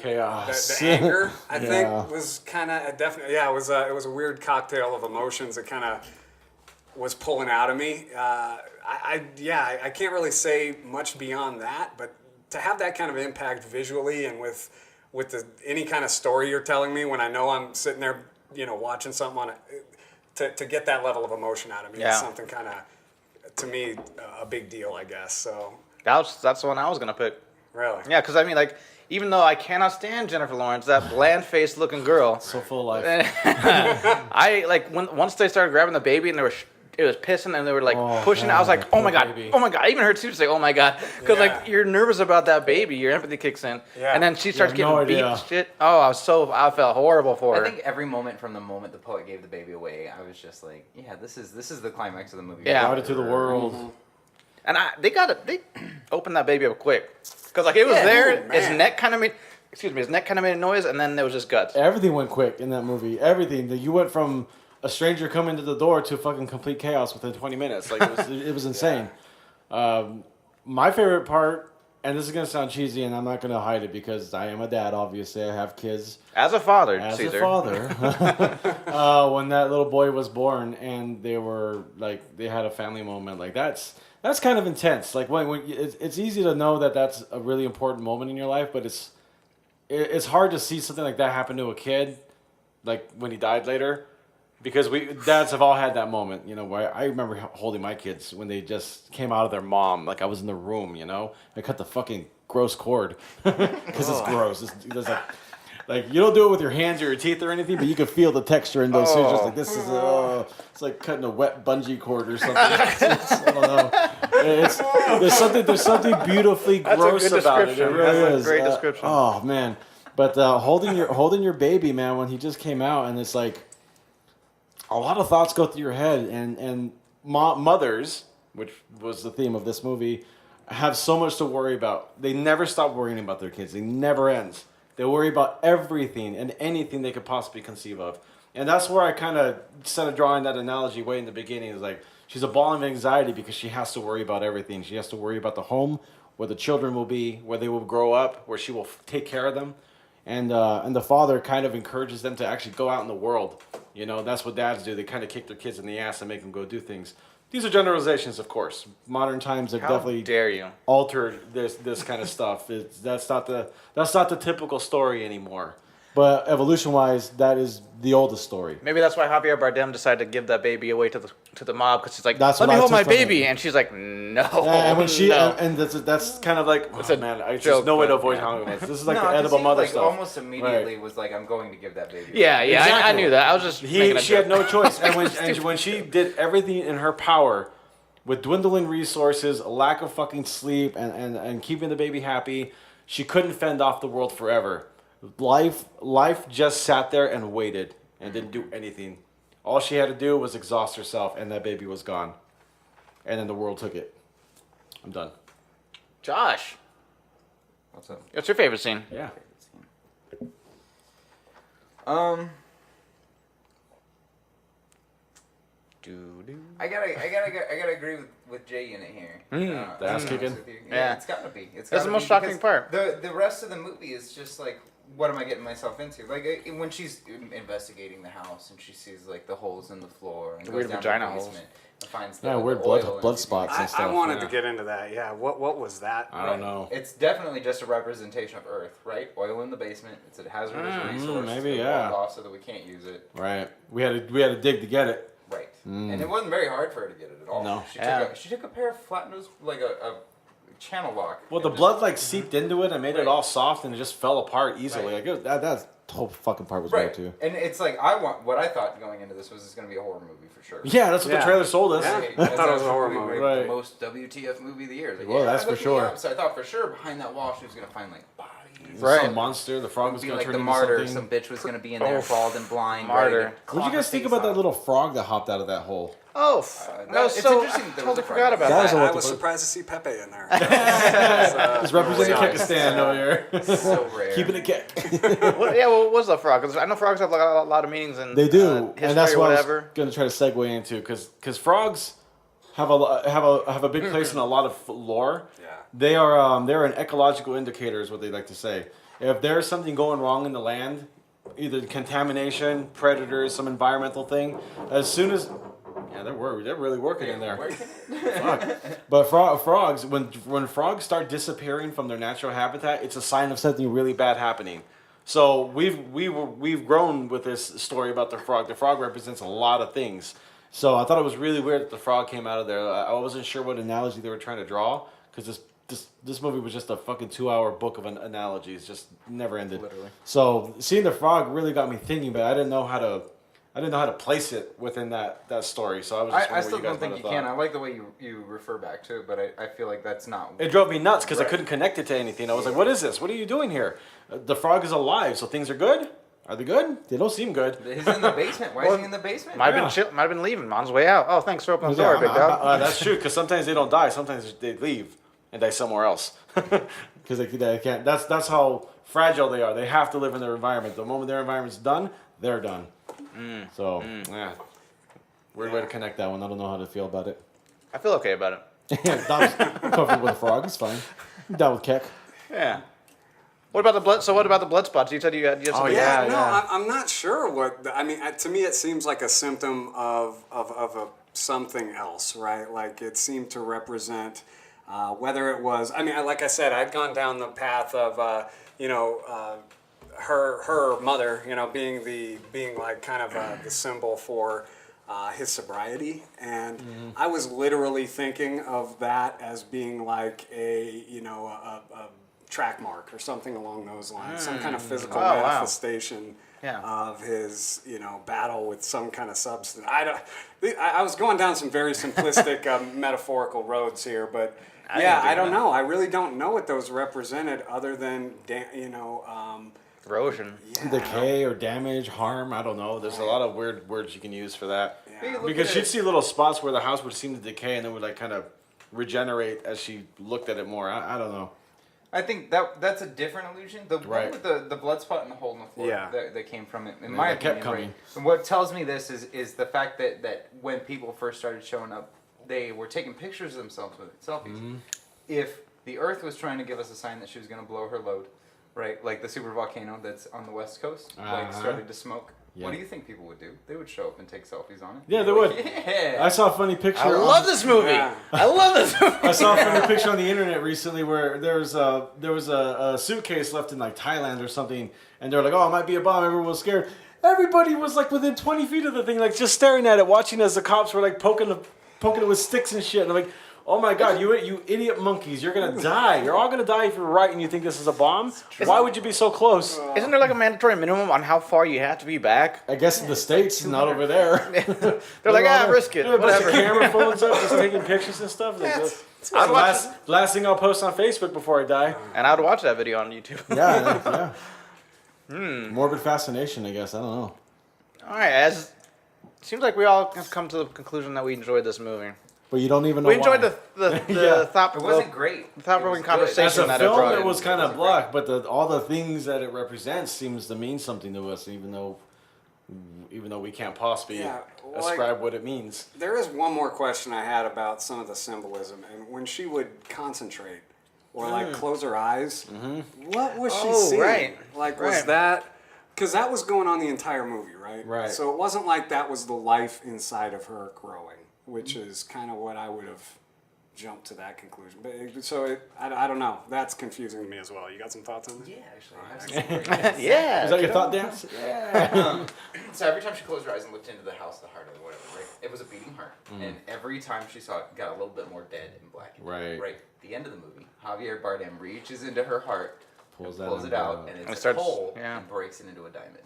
Chaos. the anger, I Yeah. think was kind of definitely. Yeah, it was a weird cocktail of emotions that kind of was pulling out of me. I can't really say much beyond that, but to have that kind of impact visually and with any kind of story you're telling me when I know I'm sitting there, watching something on it, to get that level of emotion out of me Yeah. is something kind of, to me, a big deal, I guess. So, That's the one I was gonna pick. really. Yeah, because I mean, like, even though I cannot stand Jennifer Lawrence, that bland-faced looking girl, So full of life. I like once they started grabbing the baby and it was pissing and they were like Oh, pushing it. I was like, God, oh my poor god, baby. oh my god. I even heard Sue say, oh my god, because Yeah. like you're nervous about that baby, your empathy kicks in, Yeah. and then she starts have getting no beat idea. and shit. Oh, I felt horrible for I her. think every moment from the moment the poet gave the baby away, I was just like, yeah, this is the climax of the movie. Yeah. Brought it to the world. And they opened that baby up quick, because like it was Yeah, there. oh, His man. neck kind of made a noise, and then there was just guts. Everything went quick in that movie. Everything. You went from a stranger coming to the door to fucking complete chaos within 20 minutes. Like it was insane. My favorite part, and this is gonna sound cheesy, and I'm not gonna hide it because I am a dad. Obviously, I have kids. As a father, As Caesar. a father, when that little boy was born, and they were like, they had a family moment. Like that's kind of intense. Like when it's easy to know that that's a really important moment in your life, but it's hard to see something like that happen to a kid, like when he died later, because we dads have all had that moment. Where I remember holding my kids when they just came out of their mom. Like I was in the room. I cut the fucking gross cord because it's gross. There's like you don't do it with your hands or your teeth or anything, but you can feel the texture in those scissors. Like this is it's like cutting a wet bungee cord or something. I don't know. There's something beautifully That's a gross good about it. It description. really That's a is. great description. Oh man, but holding your baby, man, when he just came out, and it's like a lot of thoughts go through your head, and mothers, which was the theme of this movie, have so much to worry about. They never stop worrying about their kids. It never ends. They worry about everything and anything they could possibly conceive of. And that's where I kind of started drawing that analogy way in the beginning. Is like, she's a ball of anxiety because she has to worry about everything. She has to worry about the home, where the children will be, where they will grow up, where she will take care of them. And the father kind of encourages them to actually go out in the world. That's what dads do. They kind of kick their kids in the ass and make them go do things. These are generalizations, of course. Modern times have How definitely dare you? altered this kind of stuff. That's not the typical story anymore. But evolution-wise, that is the oldest story. Maybe that's why Javier Bardem decided to give that baby away to the to the mob because she's like, That's let what me I hold my took from baby, it. and she's like, no. And when she no. and That's kind of like, It's a man, I joke, just no way to but, avoid yeah. talking about this. This is like No, the 'cause edible he, mother like, stuff. almost immediately was like, I'm going to give that baby. yeah, Exactly. I knew that. I was just making a She had joke. no choice, and when she did everything in her power, with dwindling resources, a lack of fucking sleep, and keeping the baby happy, she couldn't fend off the world forever. Life just sat there and waited and didn't do anything. All she had to do was exhaust herself, and that baby was gone. And then the world took it. I'm done. Josh, What's up? what's your favorite scene? Yeah. I gotta agree with Jay in it here. The ass to be kicking? honest with you. Yeah. It's gotta be. It's That's the gotta most be shocking because part. The rest of the movie is just like, what am I getting myself into? Like when she's investigating the house and she sees like the holes in the floor and The goes weird down vagina to the holes. basement and finds Yeah, the weird oil blood and blood everything. spots and I stuff. wanted yeah. to get into that. Yeah. What was that? I don't know. It's definitely just a representation of Earth, right? Oil in the basement. It's a hazardous resource. maybe, It's been yeah. walled off so that we can't use it. Right. We had to dig to get it. Right. And it wasn't very hard for her to get it at all. No. She took a pair of flat nose, like a channel lock. Well, and the just- blood like seeped into it and made it Right. all soft, and it just fell apart easily. Right. Like that whole fucking part was Right. weird too. And it's like what I thought going into this was it's going to be a horror movie for sure. Yeah, that's what Yeah. the trailer sold us. Yeah. Right. I thought it was a That's horror actually movie. Right. The most WTF movie of the year. Like, Well, that's for look me sure. up. So I thought for sure behind that wall she was going to find like bodies. Right. Some monster. The frog was Be going like to the turn martyr. into Some something. bitch was going to be in there, Oof. bald and blind. Martyr. ready to What did you guys clobber think face about that off. little frog that hopped out of that hole? Oh, that was it's so. I interesting that there totally was a forgot about That was that. a I what was the- surprised to see Pepe in there. It's representing yeah. Kyrgyzstan over here. So rare. Keeping it kick. What was a frog? 'Cause I know frogs have like a lot of meanings in They do, history and that's or what I was whatever. Going to try to segue into because frogs have a big place in a lot of lore. Yeah. They're an ecological indicator is what they like to say. If there's something going wrong in the land, either contamination, predators, some environmental thing, as soon as they're really working in there. Fuck. But frogs, when frogs start disappearing from their natural habitat, it's a sign of something really bad happening. So we've grown with this story about the frog. The frog represents a lot of things. So I thought it was really weird that the frog came out of there. I wasn't sure what analogy they were trying to draw because this movie was just a fucking 2-hour book of analogies, just never ended. Literally. So seeing the frog really got me thinking, but I didn't know how to place it within that story. So I was just I wondering still what you guys don't think might you have can. thought. I like the way you refer back to it, but I feel like that's not. It drove me nuts because I Right. couldn't connect it to anything. I was like, "What is this? What are you doing here?" The frog is alive, so things are good. Are they good? They don't seem good. He's in the basement. Why is he in the basement? Might have Yeah. been mill. Might have been leaving. On his way out. Oh, thanks for opening the door, big dog. That's true because sometimes they don't die. Sometimes they leave and die somewhere else because they can't. That's how fragile they are. They have to live in their environment. The moment their environment's done, they're done. So yeah, weird way to connect that one. I don't know how to feel about it. I feel okay about it. Dom's comfortable with a frog. It's fine. I'm down with Keck. Yeah. What about the blood? So what about the blood spots? You said you had something. yeah. Yeah, no, I'm not sure what. I mean, to me, it seems like a symptom of a something else, right? Like it seemed to represent whether it was. I mean, like I said, I'd gone down the path of her mother, being like kind of the symbol for his sobriety, and I was literally thinking of that as being like a track mark or something along those lines, some kind of physical Oh, wow. manifestation Yeah. of his, battle with some kind of substance. I was going down some very simplistic metaphorical roads here, but I don't know. I really don't know what those represented other than, Erosion. Decay or damage, harm. I don't know. There's a lot of weird words you can use for that. Hey, look Because at she'd it. see little spots where the house would seem to decay and then would like kind of regenerate as she looked at it more. I don't know. I think that's a different illusion. The Right. one with the blood spot and the hole in the floor Yeah. that came from it. In Yeah, my that kept opinion, coming. right? And what tells me this is the fact that when people first started showing up, they were taking pictures of themselves with it, selfies. Mm-hmm. If the Earth was trying to give us a sign that she was going to blow her load, right? Like the super volcano that's on the West Coast, like started to smoke. Yeah. What do you think people would do? They would show up and take selfies on it. Yeah, Be they like, would. Yeah. I saw a funny picture. I love this movie. Yeah. I love this movie. I saw a funny picture on the internet recently where there was a suitcase left in like Thailand or something, and they're like, "Oh, it might be a bomb." Everyone was scared. Everybody was like within 20 feet of the thing, like just staring at it, watching as the cops were like poking it with sticks and shit. And I'm like, oh my god, you idiot monkeys, you're gonna die. You're all gonna die if you're right and you think this is a bomb. Why would you be so close? Isn't there like a mandatory minimum on how far you have to be back? I guess in the States, not over there. They're like, risk it. There are a bunch of Whatever. camera phones up, just taking pictures and stuff. Like, last thing I'll post on Facebook before I die. And I would watch that video on YouTube. Yeah. Morbid fascination, I guess. I don't know. All right, seems like we all have come to the conclusion that we enjoyed this movie. But you don't even know We enjoyed why. the Yeah. thought. It wasn't great. Thought-provoking It was good. conversation. As a that it film, brought it in. was kind of black, but all the things that it represents seems to mean something to us, even though we can't possibly ascribe what it means. There is one more question I had about some of the symbolism, and when she would concentrate or like close her eyes, what was she seeing? Right. Like, was Right. that? Because that was going on the entire movie, right? Right. So it wasn't like that was the life inside of her growing, which is kind of what I would have jumped to that conclusion. But I don't know. That's confusing to me as well. You got some thoughts on that? Yeah, actually. I have some great- Yeah. Is that your thought dance? Yeah. So every time she closed her eyes and looked into the house, the heart or whatever, right? It was a beating heart. And every time she saw it, got a little bit more dead and black. Right. Right. The end of the movie, Javier Bardem reaches into her heart, Pulls it out, and It it's starts- a coal yeah. and breaks it into a diamond.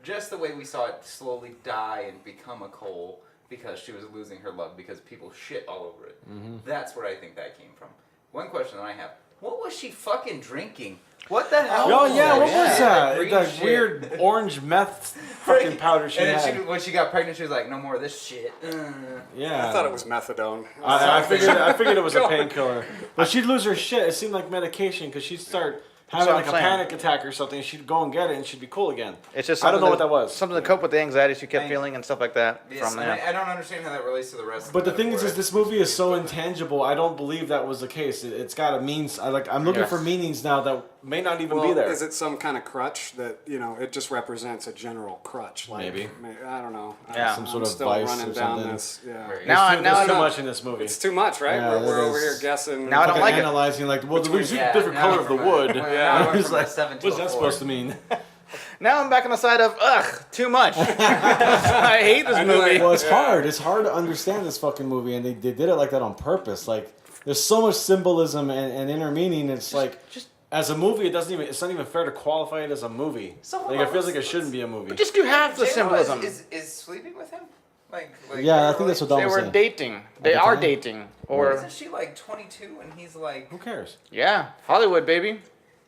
Just the way we saw it slowly die and become a coal because she was losing her love because people shit all over it. That's where I think that came from. One question that I have: what was she fucking drinking? What the hell? Oh was yeah, that what shit? was that? Green That shit. weird orange meth fucking powder she And then had. when she got pregnant, she was like, "No more of this shit." Yeah. I thought it was methadone. I figured it was a painkiller. But she'd lose her shit. It seemed like medication because she'd start having what like I'm a saying. panic attack or something. She'd go and get it and she'd be cool again. It's just I don't know something what that was. Something to cope with the anxiety she kept Thank- feeling and stuff like that Yes, from and there. I don't understand how that relates to the rest. But of the thing is, metaphor. this movie is so intangible. I don't believe that was the case. It's got a means. I'm looking Yes. for meanings now that may not even Well, be there. is it some kind of crutch that it just represents a general crutch? Like, Maybe. I don't know. Yeah. Some I'm sort of still vice running or down something. this. Yeah. Right. Now, There's I too know. much in this movie. It's too much, right? Yeah, we're it over is. here guessing. Now I don't Fucking like it. analyzing like, well, there's Yeah, different now color we're of the from a- wood. Yeah, I we're was from a like, 7 to what's a that 4. supposed to mean? Now I'm back on the side of too much. I hate this I knew movie. it. Well, it's hard. It's hard to understand this fucking movie, and they did it like that on purpose. Like, there's so much symbolism and inner meaning. It's as a movie, it's not even fair to qualify it as a movie. So Like, it feels like it shouldn't be a movie. Just do half the J-Lo symbolism. is sleeping with him? Like Yeah, I think that's what Dom They was were saying. dating. They the are time? dating. Or Isn't she like 22 and he's like? Who cares? yeah, Hollywood baby.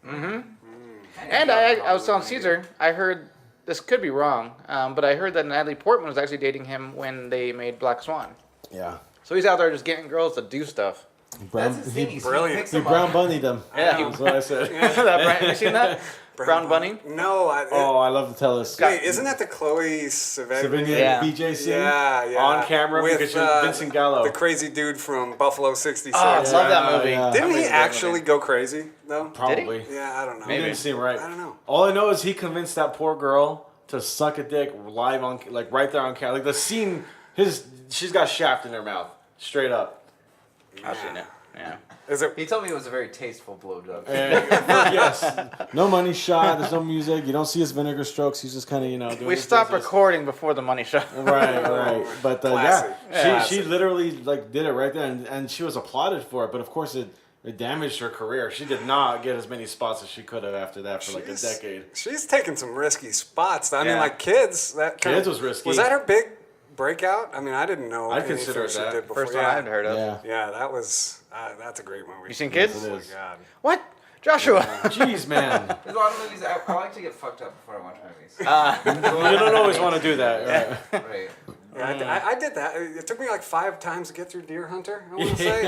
And I was telling Caesar, I heard this could be wrong, but I heard that Natalie Portman was actually dating him when they made Black Swan. Yeah. So he's out there just getting girls to do stuff. That's his thing. Brilliant. picks He them brown up. bunnied them. Yeah. That's what I said. Have you seen that? Brown Bunny? No. Oh, I love to tell this. Wait, isn't that the Chloe Savigny Sevigny? Yeah. BJ scene? Yeah. On camera With, because you're Vincent Gallo. the crazy dude from Buffalo '66. Oh, I love that movie. yeah. Didn't he Amazing actually movie. go crazy though? Probably. Yeah, I don't know. He didn't seem right. I don't know. All I know is he convinced that poor girl to suck a dick live on, like right there on camera. Like the scene, she's got shaft in her mouth, straight up. I've seen it. Yeah. Is it? He told me it was a very tasteful blowjob. Yes. No money shot. There's no music. You don't see his vinegar strokes. He's just kind of doing. We his stopped business. recording before the money shot. Right. But Classic. she literally did it right there, and she was applauded for it. But of course, it damaged her career. She did not get as many spots as she could have after that for like a decade. She's taking some risky spots. I mean, Yeah. like Kids. That kind Kids of, was risky. Was that her big breakout? I mean, I didn't know. I'd anything consider it she that. did before. First one yeah. I've heard of. Yeah. Yeah, that was. That's a great movie. You seen Kids? It Oh is. my god. What? Joshua. Jeez, man. There's a lot of movies. I like to get fucked up before I watch movies. You don't always want to do that. Right? Right. Yeah, I did that. It took me like 5 times to get through Deer Hunter. I want to say.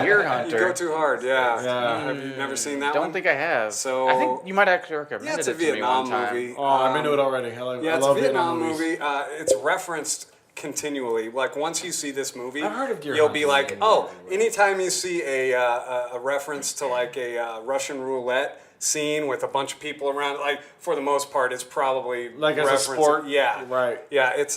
Deer You Hunter. go too hard. Yeah. Yeah. Have you never seen that Don't one? think I have. So- I think you might actually recommend Yeah, it's it a to me Vietnam one time. movie. Oh, I'm into it already. I Yeah, it's a love Vietnam movies. movie. It's referenced continually. Like once you see this movie, I've heard of Deer you'll Hunter. be like, oh, anytime you see a reference to like a Russian roulette scene with a bunch of people around. Like for the most part, it's probably Like as a reference- sport? Yeah, Right. Yeah, it's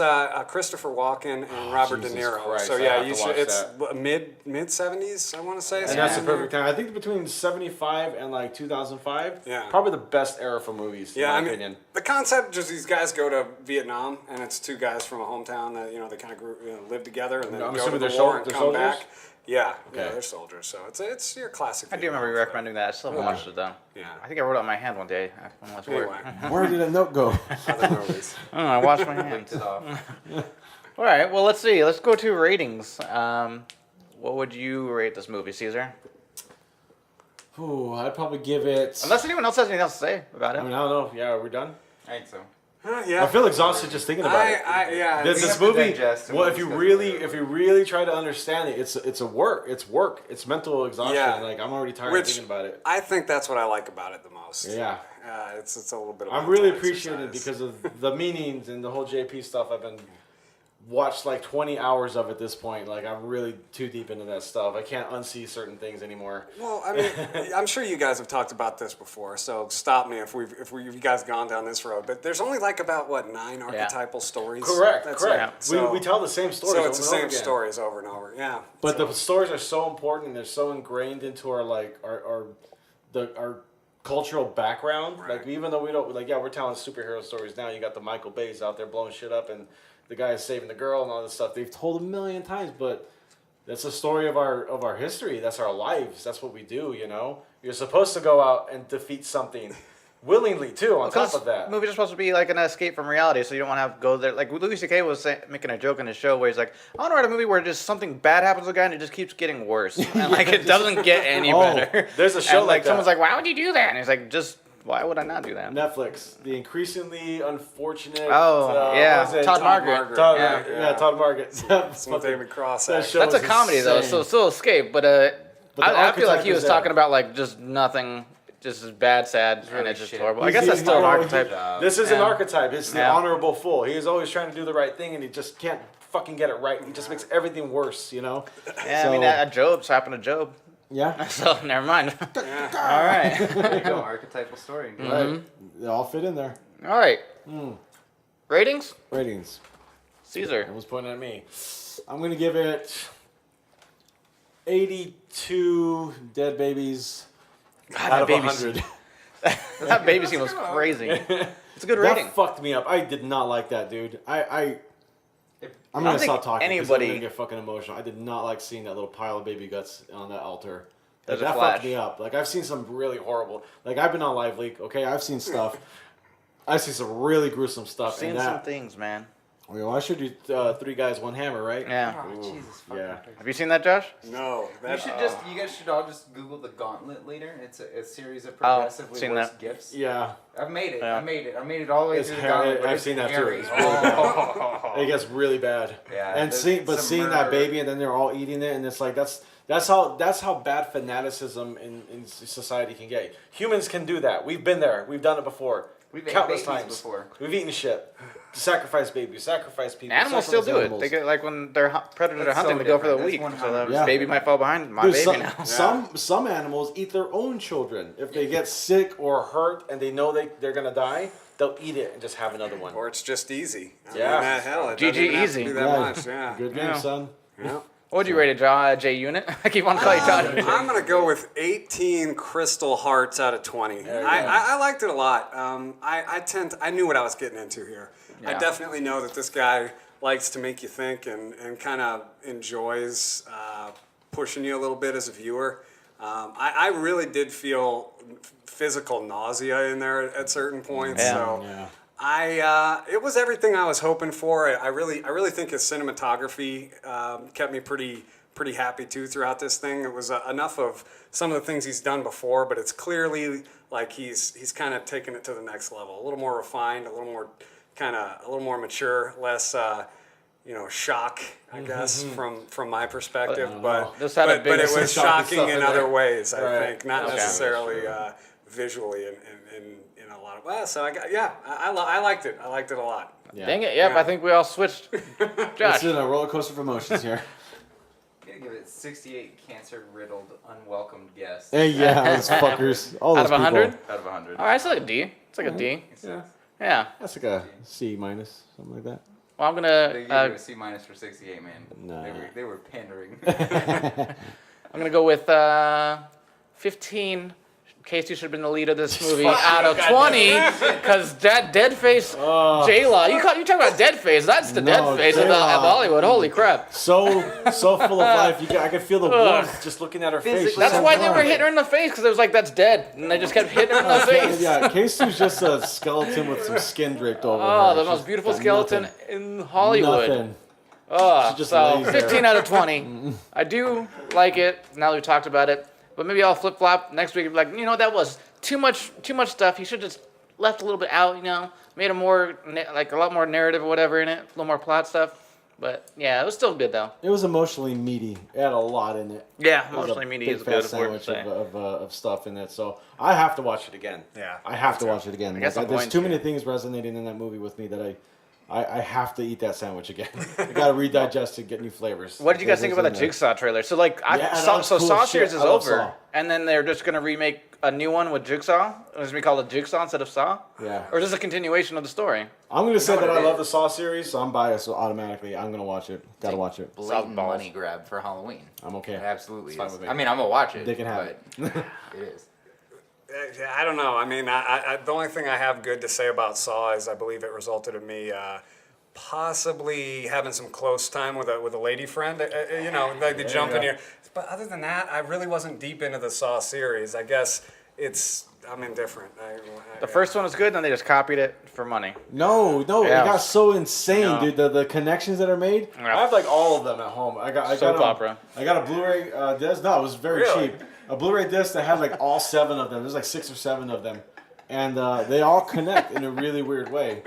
Christopher Walken and Robert Jesus De Niro. Christ, So I yeah, have you to should. watch It's that. mid 70s, I want to say. And that's the perfect time. I think between 75 and like 2005, Yeah. probably the best era for movies, Yeah, in my I mean, opinion. the concept just these guys go to Vietnam, and it's two guys from a hometown that they kind of live together, and then I'm go to assuming the they're war and they're come soldiers? back. Yeah, yeah, Okay. they're soldiers. So it's your classic. I do remember you recommending that. I still haven't watched it though. Yeah. I think I wrote it on my hand one day. When I was work. Anyway, Where did a note go? other movies. I don't know, I washed my hands. Licked it off. All right, well, let's see. Let's go to ratings. What would you rate this movie, Caesar? Ooh, I'd probably give it. Unless anyone else has anything else to say about I it. mean, I don't know. Yeah, are we done? I think so. Yeah. I feel exhausted just thinking about it. Yeah. This have to movie, digest it well, when if you we discuss really try to understand it, it's work. It's mental exhaustion. Yeah. Like I'm already tired of Which thinking about it. I think that's what I like about it the most. Yeah. It's a little bit of I'm really mental appreciative exercise. because of the meanings and the whole JP stuff. I've been watched like 20 hours of at this point. Like I'm really too deep into that stuff. I can't unsee certain things anymore. Well, I mean, I'm sure you guys have talked about this before, so stop me if you guys gone down this road. But there's only like about 9 archetypal stories. Correct. That's Correct. it. So, we tell the same stories. so over it's the and over same again. stories over and over. Yeah. But so, the stories are so important and they're so ingrained into our cultural background. Right. Like even though we don't we're telling superhero stories now. You got the Michael Bays out there blowing shit up and the guy is saving the girl and all this stuff. They've told a million times, but that's a story of our history. That's our lives. That's what we do. You're supposed to go out and defeat something willingly too. On top of that, Movies are supposed to be like an escape from reality, so you don't want to have to go there. Like Louis C.K. was making a joke in his show where he's like, "I want to write a movie where just something bad happens to the guy and it just keeps getting worse, and like it doesn't get any better." there's a show and, like that. someone's like, "Why would you do that?" And he's like, "Just why would I not do that?" Netflix, the increasingly unfortunate. Oh, yeah. what was it? Todd Margaret. Todd, Yeah. yeah, Todd Margaret. It's with David Cross. That actually. show That's a is comedy though, insane. so still escape. But the I feel like archetype he was is talking there. about like just nothing, just as bad, sad, and really it's just shit. horrible. I guess that's still an archetype. This is an Yeah. archetype. It's the Yeah. honorable fool. He is always trying to do the right thing, and he just can't fucking get it right. He just makes everything worse, Yeah, So- I mean, that Job's happened to Job. Yeah. So never mind. Yeah. All right. There you go, archetypal story. Right. They all fit in there. All right. Ratings? Ratings. Caesar. It was pointing at me. I'm gonna give it 82 dead babies God, out of baby 100. That baby scene was crazy. It's a good rating. That fucked me up. I did not like that, dude. I'm I gonna don't stop think talking. 'Cause anybody- I'm gonna get fucking emotional. I did not like seeing that little pile of baby guts on that altar. There's a That flash. fucked me up. Like I've seen some really horrible. Like I've been on Live Leak. Okay, I've seen stuff. I've seen some really gruesome stuff. Seen and some that. things, man. Well, I should do 3 guys, 1 hammer, right? Yeah. Oh, Jesus fucking Yeah. Christ. Have you seen that, Josh? No. You That, should you guys should all just Google the Gauntlet later. It's a series of Oh, progressively seen worse that. gifts. Yeah. I've made it. Yeah. I made it all the way It's through the hairy. Gauntlet. but I've it's seen that too. hairy. It's really Oh. It gets really bad. Yeah, And there's seeing some seeing that murder. baby and then they're all eating it and it's like that's how bad fanaticism in society can get. Humans can do that. We've been there. We've done it before. We've ate countless babies times before. We've eaten shit. Sacrifice babies. Sacrifice people. Animals still sacrifice do it. animals. They get like when they're predators are That's hunting, so they go for the different. week. That's So the 100%. Yeah. baby might fall behind. My Dude, baby now. some animals eat their own children. If they get sick or hurt and they know they're gonna die, they'll eat it and just have another one. or it's just easy. Yeah. Hell, it GG doesn't have to easy. be that much. Yeah. Good game, Yeah. son. Yeah. What would you rate it, J Unit? I keep on calling you Josh. I'm gonna go with 18 crystal hearts out of 20. I liked it a lot. I knew what I was getting into here. I Yeah. definitely know that this guy likes to make you think and kind of enjoys pushing you a little bit as a viewer. I really did feel physical nausea in there at certain points. Yeah. So. Yeah. It was everything I was hoping for. I really think his cinematography kept me pretty happy too throughout this thing. It was enough of some of the things he's done before, but it's clearly like he's kind of taken it to the next level. A little more refined, a little more mature, less shock, I guess, from my perspective. But This had a big- but it was shocking shocking stuff in in other there. ways. I Right. think not Okay. necessarily visually in a lot of. Well, so I liked it. I liked it a lot. Yeah. Dang it, yep, Yeah. I think we all switched. Josh. It's in a roller coaster of emotions here. I'm gonna give it 68 cancer-riddled, unwelcomed guests. Hey, yeah, those fuckers. All Out those of 100? people. Out of 100. All right, it's like a D. It's like a D. Yeah, Yeah. that's like a C minus, something like that. Well, I'm They gonna gave you a C minus for 68, man. Nah. They were pandering. I'm gonna go with 15. Casey should have been the lead of this movie out of 20, because that dead face, J-Law. You talk about dead face. That's the dead face of Hollywood. Holy crap! So full of life. I could feel the warmth just looking at her face. Physically. That's So why they warm. were hitting her in the face, because it was like, that's dead, and they just kept hitting her in the face. Yeah, Casey's just a skeleton with some skin draped over her. Oh, the She's most beautiful got skeleton nothing. in Hollywood. Nothing. Oh, She just so lays there. 15 out of 20. I do like it, now that we talked about it. But maybe I'll flip-flop next week and be like, that was too much stuff. He should just left a little bit out, made a more, like a lot more narrative or whatever in it, a little more plot stuff. But yeah, it was still good though. It was emotionally meaty. It had a lot in it. Yeah, It was emotionally a meaty big is a fat good word sandwich to say. of stuff in it. So I have to watch it again. Yeah. I have to watch it again. I guess I'm There's going too to. many things resonating in that movie with me that I have to eat that sandwich again. I gotta redigest it, get new flavors. What did you guys think about the Jigsaw trailer? So like, Yeah, that was cool Saw shit. series is I love over, Saw. and then they're just gonna remake a new one with Jigsaw. It's gonna be called a Jigsaw instead of Saw. Yeah. Or is this a continuation of the story? I'm gonna say know that what I it love is. the Saw series, so I'm biased. So automatically, I'm gonna watch it. Gotta watch it. Blatant balls. money grab for Halloween. I'm okay. It absolutely It's fine is. with me. I mean, I'm gonna watch it. They can have it. but it is. I don't know. I mean, the only thing I have good to say about Saw is I believe it resulted in me possibly having some close time with a lady friend. Like the jump in here. But other than that, I really wasn't deep into the Saw series. I guess I'm indifferent. The first one was good, and then they just copied it for money. No, Yeah. it got so insane, No. dude. The connections that are made. Yeah. I have like all of them at home. I got Soap opera. I got a Blu-ray disc. No, it was very Really? cheap. A Blu-ray disc that had like all 7 of them. There's like 6 or 7 of them, and they all connect in a really weird way.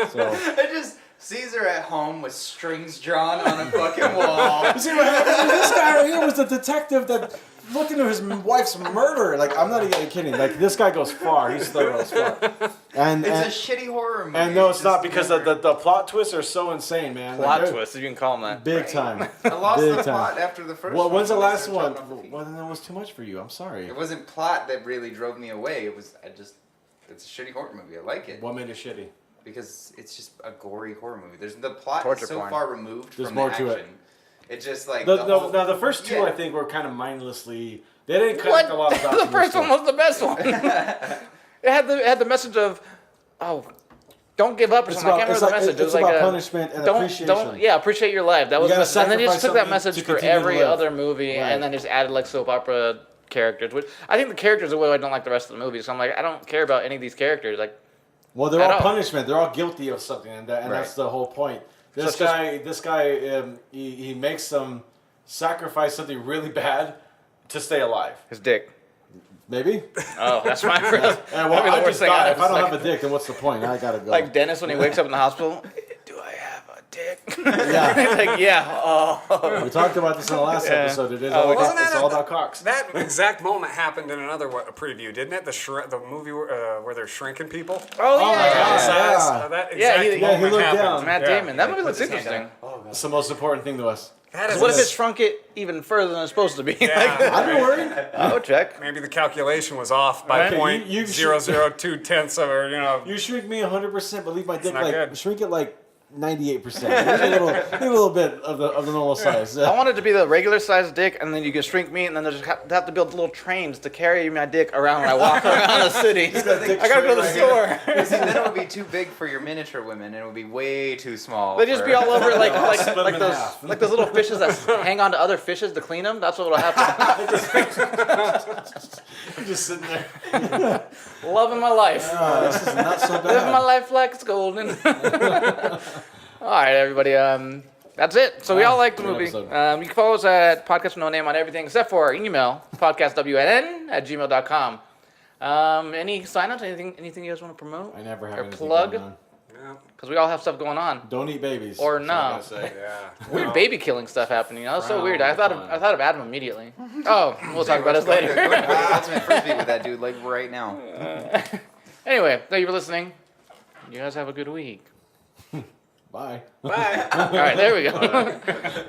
So I just Caesar at home with strings drawn on a fucking wall. you see what happened? This guy right here was the detective that looked into his wife's murder. Like, I'm not even kidding. Like, this guy goes far. He's thorough as fuck. And It's a shitty horror movie. and no, it's not Just because never- the plot twists are so insane, man. Plot they're twist, if you can call them that. Big time. I lost Big the time. plot after the first Well, one. when's the They last started one? jumping off the feet. Well, then that was too much for you. I'm sorry. It wasn't plot that really drove me away. It's a shitty horror movie. I like it What made it shitty? because it's just a gory horror movie. The plot Torture is so porn. far removed There's from more the to action. it. It's just like Now, the first 2, Yeah. I think, were kind of mindlessly. They didn't connect a lot of dots. The first one was the best one. it had the message of, don't give up or It's something. I can't about, remember the message. it's It was about like punishment and don't appreciation. appreciate your life. That was gotta the message. And then they just sacrifice took that something message to for continue to every live. other movie, Right. and then just added like soap opera characters. Which I think the characters are what I don't like the rest of the movie. So I'm like, I don't care about any of these characters. Like, Well, they're At all all. punishment. They're all guilty of something, and that's Right. the whole point. So This it's just- guy, he makes them sacrifice something really bad to stay alive. his dick. Maybe. Oh, that's my first. And well, that'd be the I worst just thing die. I If I don't have a dick, then what's the point? I gotta go. Like Dennis when he wakes up in the hospital. Do I have a dick? Yeah. Like, yeah. Oh. We talked about this in the last Yeah. episode. It is Oh, all about, wasn't that it's a- all about cocks. That exact moment happened in another preview, didn't it? The movie where they're shrinking people. Oh, my yeah. God. Size. That Yeah, exact he moment looked happened. down. Matt Yeah. Damon. That movie looks puts his hand interesting. It's the most important thing to us. That is What if a- it shrunk it even further than it's supposed to be? Yeah. I'm not worried. I would check. Maybe the calculation was off by Okay, point you- 0.002 of, or You shrink me 100%, but leave my dick not like good. shrink it like 98%. Leave a little bit of the normal size. I want it to be the regular sized dick, and then you can shrink me, and then there's just have to build little trains to carry my dick around when I walk around the city. I gotta go to the store. See, then it would be too big for your miniature women, and it would be way too small. They just for- be all over like Split them in those half. like those little fishes that hang on to other fishes to clean them. That's what will happen. Just sitting there. Loving my life. This is not so Living my bad. life like it's golden. All right, everybody. That's it. So we all like the Good movie. episode. You can follow us at Podcast with No Name on everything except for our email, podcastwnn@gmail.com. Any sign-ups? Anything you guys want to promote? I never have Or anything plug? going on. Yeah. Because we all have stuff going on. Don't eat babies. Or That's all I no. gotta say. Yeah. Weird baby killing stuff happening. That was so Frown weird. I thought of Adam immediately. Oh, we'll talk about this Go to later. the Ultimate Frisbee with that dude, like right now. Anyway, thank you for listening. You guys have a good week. Bye. Bye. All right, there we go.